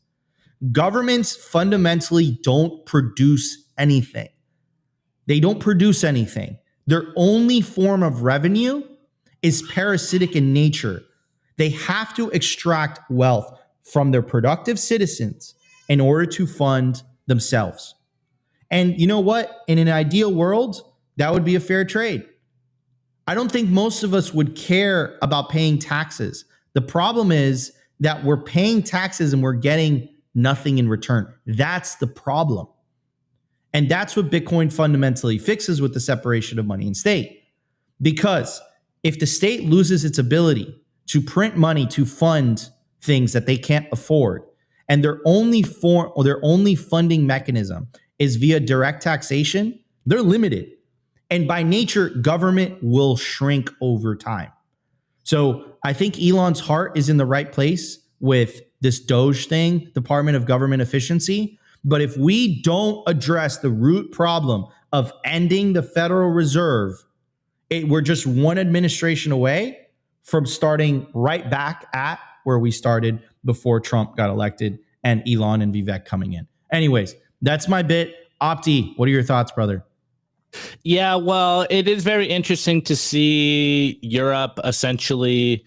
Governments fundamentally don't produce anything. They don't produce anything. Their only form of revenue is parasitic in nature. They have to extract wealth from their productive citizens in order to fund themselves. And you know what? In an ideal world, that would be a fair trade. I don't think most of us would care about paying taxes. The problem is that we're paying taxes and we're getting nothing in return. That's the problem. And that's what Bitcoin fundamentally fixes with the separation of money and state. Because if the state loses its ability to print money to fund things that they can't afford, and their only funding mechanism is via direct taxation, they're limited. And by nature, government will shrink over time. So I think Elon's heart is in the right place with this Doge thing, Department of Government Efficiency. But if we don't address the root problem of ending the Federal Reserve, we're just one administration away from starting right back at where we started before Trump got elected and Elon and Vivek coming in. Anyways, that's my bit. Opti, what are your thoughts, brother? Yeah, well, it is very interesting to see Europe essentially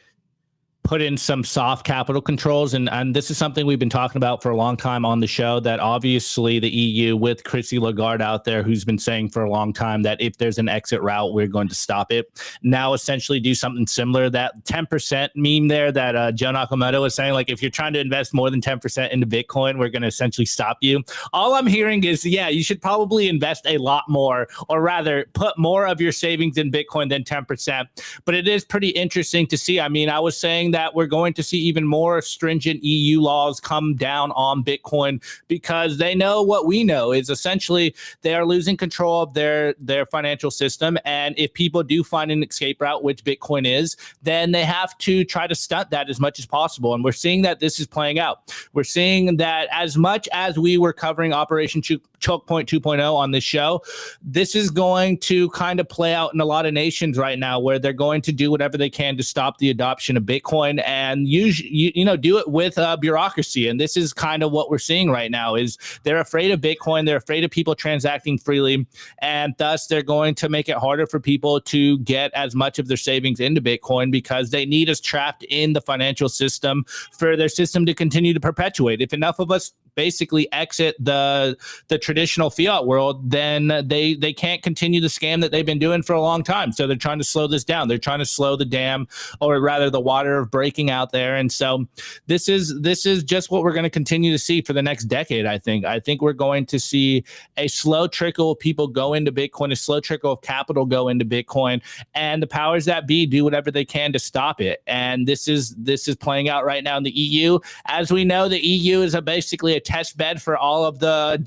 put in some soft capital controls. And this is something we've been talking about for a long time on the show, that obviously the EU with Christine Lagarde out there, who's been saying for a long time that if there's an exit route, we're going to stop it. Now essentially do something similar. That 10% meme there that Joe Nakamoto was saying, like, if you're trying to invest more than 10% into Bitcoin, we're going to essentially stop you. All I'm hearing is, yeah, you should probably invest a lot more, or rather put more of your savings in Bitcoin than 10%. But it is pretty interesting to see. I mean, I was saying that we're going to see even more stringent EU laws come down on Bitcoin, because they know what we know is essentially they are losing control of their financial system. And if people do find an escape route, which Bitcoin is, then they have to try to stunt that as much as possible. And we're seeing that this is playing out. We're seeing that as much as we were covering Operation Choke Point 2.0 on this show, this is going to kind of play out in a lot of nations right now, where they're going to do whatever they can to stop the adoption of Bitcoin and do it with bureaucracy. And this is kind of what we're seeing right now, is they're afraid of Bitcoin. They're afraid of people transacting freely. And thus they're going to make it harder for people to get as much of their savings into Bitcoin, because they need us trapped in the financial system for their system to continue to perpetuate. If enough of us basically exit the traditional fiat world, then they can't continue the scam that they've been doing for a long time. So they're trying to slow this down. They're trying to slow the dam, or rather the water of breaking out there. And so this is just what we're going to continue to see for the next decade. I think we're going to see a slow trickle of people go into Bitcoin, a slow trickle of capital go into Bitcoin, and the powers that be do whatever they can to stop it. And this is playing out right now in the EU. As we know, the EU is basically a test bed for all of the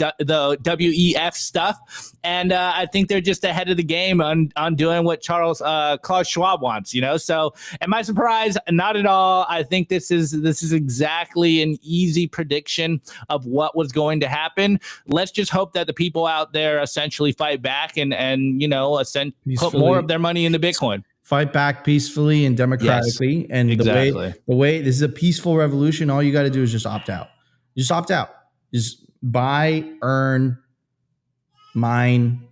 WEF stuff, and I think they're just ahead of the game on doing what Klaus Schwab wants. So am I surprised? Not at all. I think this is exactly an easy prediction of what was going to happen. Let's just hope that the people out there essentially fight back and put more of their money into Bitcoin. Fight back peacefully and democratically. Yes, and exactly. the way this is a peaceful revolution, all you got to do is just opt out. Just opt out. Just buy, earn, mine,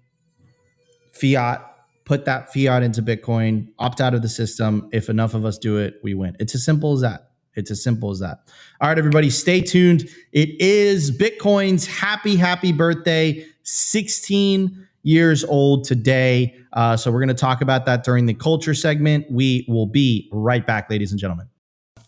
fiat, put that fiat into Bitcoin, opt out of the system. If enough of us do it, we win. It's as simple as that. It's as simple as that. All right, everybody, stay tuned. It is Bitcoin's happy birthday, 16 years old today. So we're going to talk about that during the culture segment. We will be right back, ladies and gentlemen.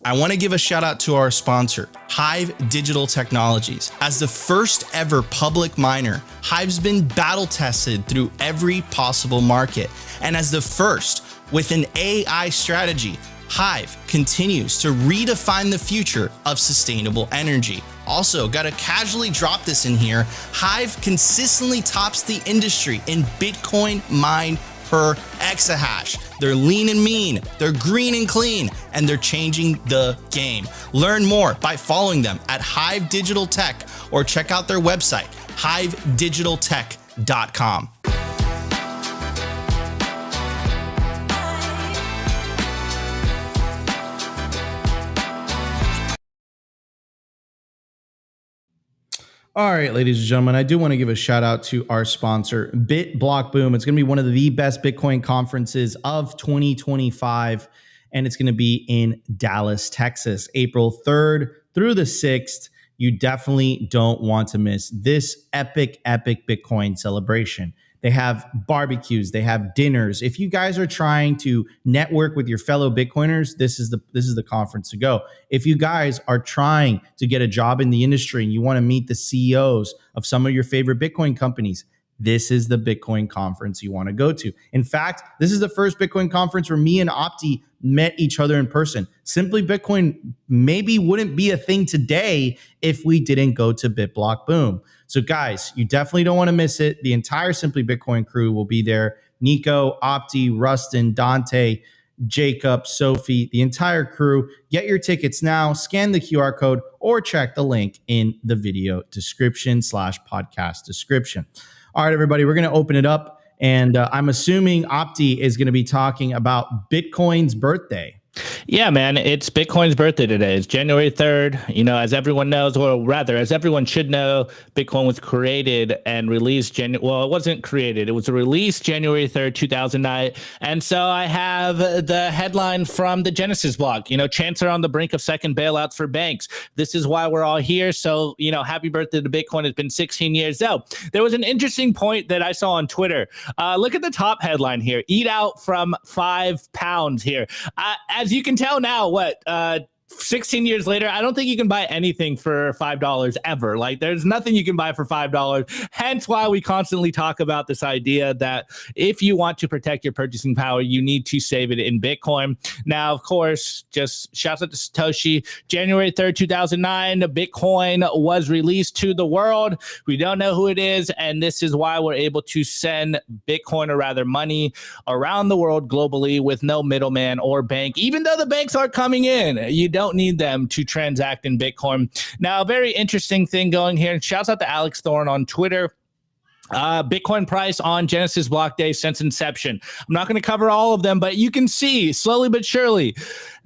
I want to give a shout out to our sponsor, HIVE Digital Technologies. As the first ever public miner, HIVE's been battle tested through every possible market. And as the first with an AI strategy, HIVE continues to redefine the future of sustainable energy. Also, gotta casually drop this in here, HIVE consistently tops the industry in Bitcoin mined per exahash. They're lean and mean, they're green and clean, and they're changing the game. Learn more by following them at HIVE Digital Tech or check out their website, hivedigitaltech.com. All right, ladies and gentlemen, I do want to give a shout out to our sponsor, BitBlockBoom. It's going to be one of the best Bitcoin conferences of 2025, and it's going to be in Dallas, Texas, April 3rd through the 6th. You definitely don't want to miss this epic Bitcoin celebration. They have barbecues, they have dinners. If you guys are trying to network with your fellow Bitcoiners, this is the conference to go. If you guys are trying to get a job in the industry and you want to meet the CEOs of some of your favorite Bitcoin companies, this is the Bitcoin conference you want to go to. In fact, this is the first Bitcoin conference where me and Opti met each other in person. Simply Bitcoin maybe wouldn't be a thing today if we didn't go to BitBlockBoom. So guys, you definitely don't want to miss it. The entire Simply Bitcoin crew will be there. Nico, Opti, Rustin, Dante, Jacob, Sophie, the entire crew. Get your tickets now, scan the QR code, or check the link in the video description /podcast description. All right, everybody, we're going to open it up. And I'm assuming Opti is going to be talking about Bitcoin's birthday. Yeah, man, it's Bitcoin's birthday today. It's January 3rd. You know, as everyone knows, or rather, as everyone should know, Bitcoin was created and released. Well, it wasn't created. It was released January 3rd, 2009. And so I have the headline from the Genesis blog, you know, Chancellor on the brink of second bailouts for banks. This is why we're all here. So, you know, happy birthday to Bitcoin. It's been 16 years. So there was an interesting point that I saw on Twitter. Look at the top headline here. Eat out from £5 here. As you can tell now, 16 years later, I don't think you can buy anything for $5 ever. Like, there's nothing you can buy for $5. Hence why we constantly talk about this idea that if you want to protect your purchasing power, you need to save it in Bitcoin. Now, of course, just shouts out to Satoshi. January 3rd, 2009, Bitcoin was released to the world. We don't know who it is, and this is why we're able to send Bitcoin, or rather money, around the world globally with no middleman or bank. Even though the banks are coming in, you don't need them to transact in Bitcoin. Now, a very interesting thing going here. Shouts out to Alex Thorne on Twitter. Bitcoin price on Genesis block day since inception. I'm not going to cover all of them, but you can see slowly but surely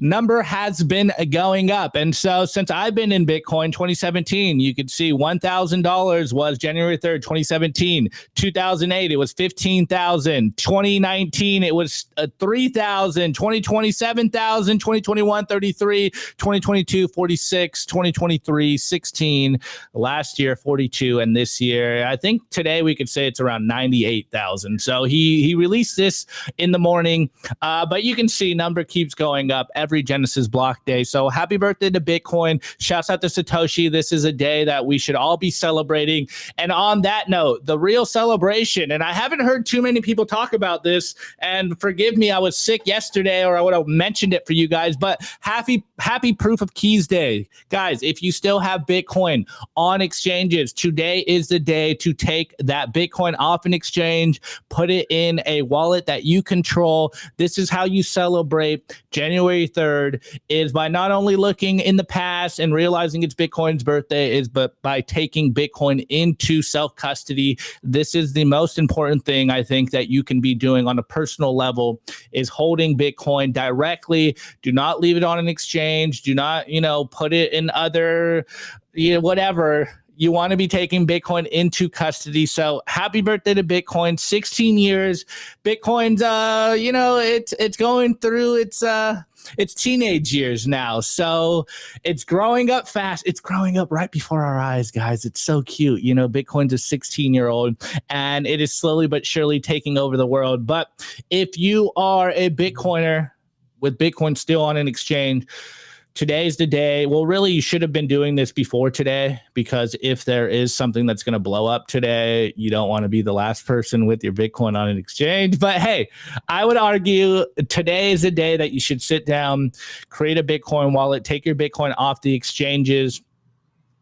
number has been going up. And so since I've been in Bitcoin, 2017, you could see $1,000 was January 3rd, 2017. 2008, it was 15,000. 2019, it was 3,000. 2020, 7,000. 2021, 33. 2022, 46. 2023, 16. Last year, 42. And this year, I think today we could say it's around 98,000. So he released this in the morning, but you can see number keeps going up every Genesis block day. So happy birthday to Bitcoin. Shouts out to Satoshi. This is a day that we should all be celebrating. And on that note, the real celebration, and I haven't heard too many people talk about this, and forgive me, I was sick yesterday, or I would have mentioned it for you guys, but happy Proof of Keys Day. Guys, if you still have Bitcoin on exchanges, today is the day to take that Bitcoin off an exchange, put it in a wallet that you control. This is how you celebrate January 3rd, is by not only looking in the past and realizing it's Bitcoin's birthday, but by taking Bitcoin into self-custody. This is the most important thing I think that you can be doing on a personal level, is holding Bitcoin directly. Do not leave it on an exchange. Do not, put it in other, whatever. You want to be taking Bitcoin into custody. So happy birthday to Bitcoin. 16 years. Bitcoin's, it's going through its teenage years now. So it's growing up fast. It's growing up right before our eyes, guys. It's so cute. Bitcoin's a 16-year-old, and it is slowly but surely taking over the world. But if you are a Bitcoiner with Bitcoin still on an exchange, today's the day. Well, really, you should have been doing this before today, because if there is something that's going to blow up today, you don't want to be the last person with your Bitcoin on an exchange. But hey, I would argue today is the day that you should sit down, create a Bitcoin wallet, take your Bitcoin off the exchanges.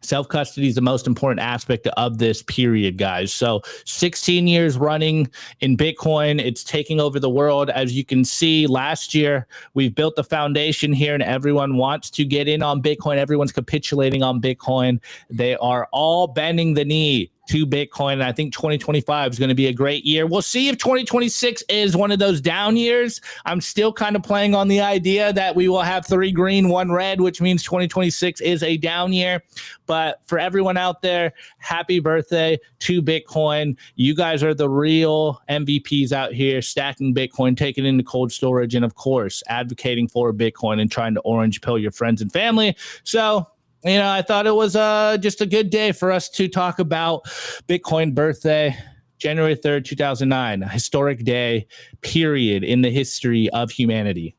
Self-custody is the most important aspect of this period, guys. So 16 years running in Bitcoin, it's taking over the world. As you can see, last year, we've built the foundation here and everyone wants to get in on Bitcoin. Everyone's capitulating on Bitcoin. They are all bending the knee to Bitcoin. And I think 2025 is going to be a great year. We'll see if 2026 is one of those down years. I'm still kind of playing on the idea that we will have 3 green, 1 red, which means 2026 is a down year. But for everyone out there, happy birthday to Bitcoin. You guys are the real MVPs out here, stacking Bitcoin, taking it into cold storage, and of course, advocating for Bitcoin and trying to orange pill your friends and family. So, I thought it was just a good day for us to talk about Bitcoin birthday, January 3rd, 2009, a historic day, period, in the history of humanity.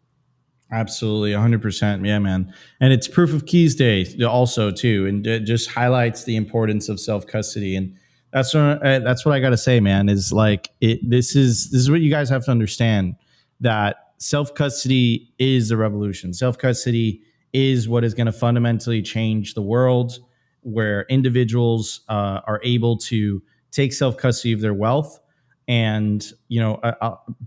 Absolutely, 100%. Yeah, man. And it's Proof of Keys Day also, too. And it just highlights the importance of self-custody. And that's what I got to say, man, is like, this is what you guys have to understand, that self-custody is the revolution. Self-custody is what is going to fundamentally change the world, where individuals are able to take self-custody of their wealth and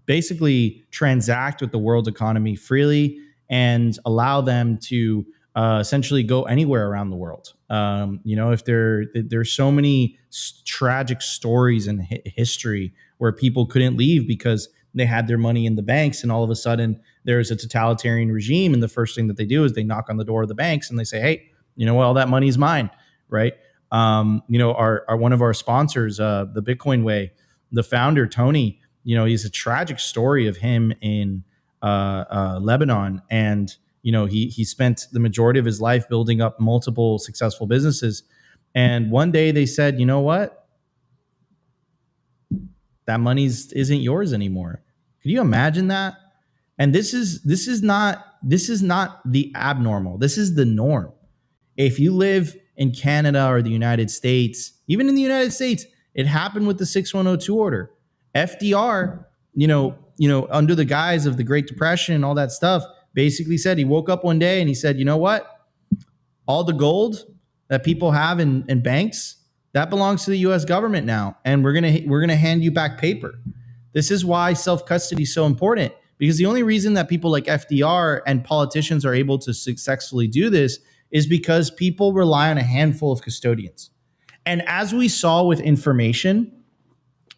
basically transact with the world's economy freely and allow them to essentially go anywhere around the world. If there's so many tragic stories in history where people couldn't leave because they had their money in the banks, and all of a sudden there's a totalitarian regime, and the first thing that they do is they knock on the door of the banks and they say, hey, you know what, all that money's mine, right? Our one of our sponsors, the Bitcoin Way, the founder, Tony, he's a tragic story of him in Lebanon. And, he spent the majority of his life building up multiple successful businesses. And one day they said, you know what? That money isn't yours anymore. Could you imagine that? And this is not the abnormal. This is the norm. If you live in Canada or the United States, even in the United States, it happened with the 6102 order. FDR, under the guise of the Great Depression and all that stuff, basically said, he woke up one day and he said, you know what? All the gold that people have in banks, that belongs to the US government now. And we're gonna hand you back paper. This is why self-custody is so important, because the only reason that people like FDR and politicians are able to successfully do this is because people rely on a handful of custodians. And as we saw with information,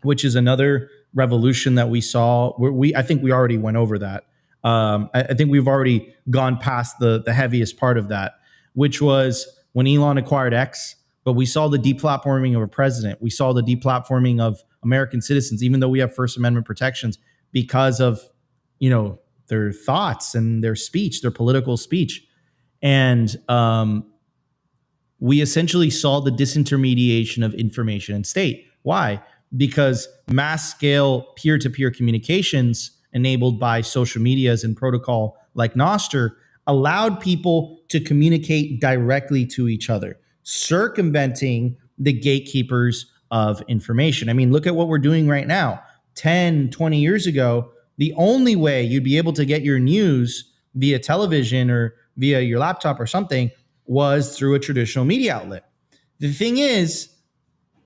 which is another revolution that we saw, I think we already went over that. I think we've already gone past the heaviest part of that, which was when Elon acquired X. But we saw the deplatforming of a president. We saw the deplatforming of American citizens, even though we have First Amendment protections, because of their thoughts and their speech, their political speech. And we essentially saw the disintermediation of information and state. Why? Because mass scale peer-to-peer communications enabled by social medias and protocol like Nostr allowed people to communicate directly to each other, circumventing the gatekeepers of information. I mean, look at what we're doing right now. 10, 20 years ago, the only way you'd be able to get your news via television or via your laptop or something was through a traditional media outlet. The thing is,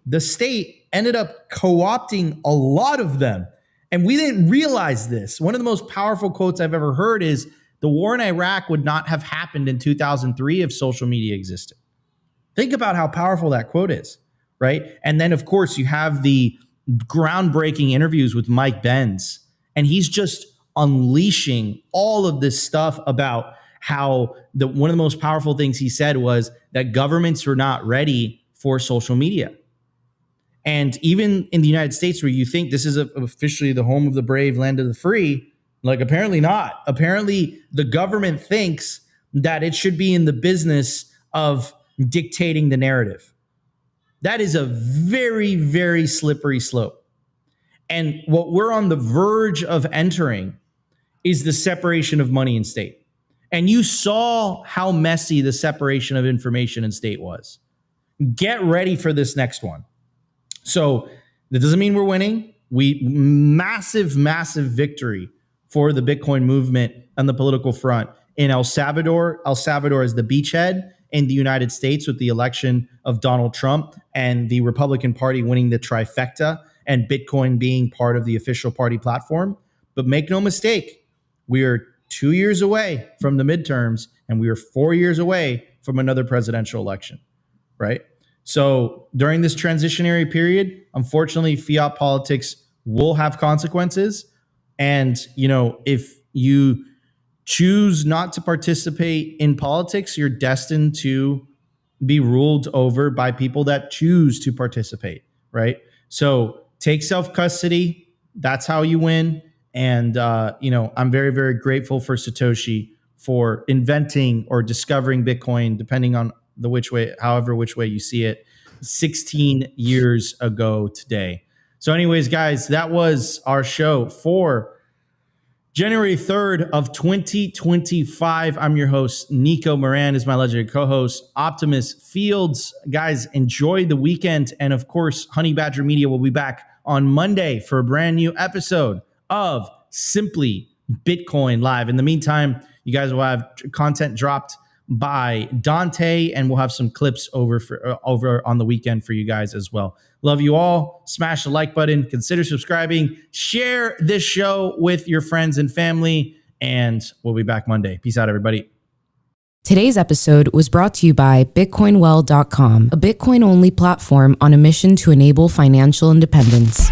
the state ended up co-opting a lot of them. And we didn't realize this. One of the most powerful quotes I've ever heard is, the war in Iraq would not have happened in 2003 if social media existed. Think about how powerful that quote is, right? And then, of course, you have the groundbreaking interviews with Mike Benz, and he's just unleashing all of this stuff about how one of the most powerful things he said was that governments are not ready for social media. And even in the United States, where you think this is officially the home of the brave, land of the free, like apparently not. Apparently, the government thinks that it should be in the business of dictating the narrative. That is a very, very slippery slope. And what we're on the verge of entering is the separation of money and state. And you saw how messy the separation of information and state was. Get ready for this next one. So that doesn't mean we're winning. Massive victory for the Bitcoin movement on the political front in El Salvador. El Salvador is the beachhead in the United States with the election of Donald Trump and the Republican Party winning the trifecta and Bitcoin being part of the official party platform. But make no mistake, we are 2 years away from the midterms and we are 4 years away from another presidential election, right? So during this transitionary period, unfortunately, fiat politics will have consequences. And, if you choose not to participate in politics, you're destined to be ruled over by people that choose to participate, right? So take self-custody. That's how you win. And, I'm very grateful for Satoshi for inventing or discovering Bitcoin, depending on which way you see it, 16 years ago today. So anyways, guys, that was our show for January 3rd of 2025. I'm your host. Nico Moran is my legendary co-host. Optimus Fields. Guys, enjoy the weekend. And of course, Honey Badger Media will be back on Monday for a brand new episode of Simply Bitcoin Live. In the meantime, you guys will have content dropped by Dante, and we'll have some clips over on the weekend for you guys as well. Love you all. Smash the like button. Consider subscribing. Share this show with your friends and family, and we'll be back Monday. Peace out, everybody. Today's episode was brought to you by BitcoinWell.com, a Bitcoin-only platform on a mission to enable financial independence.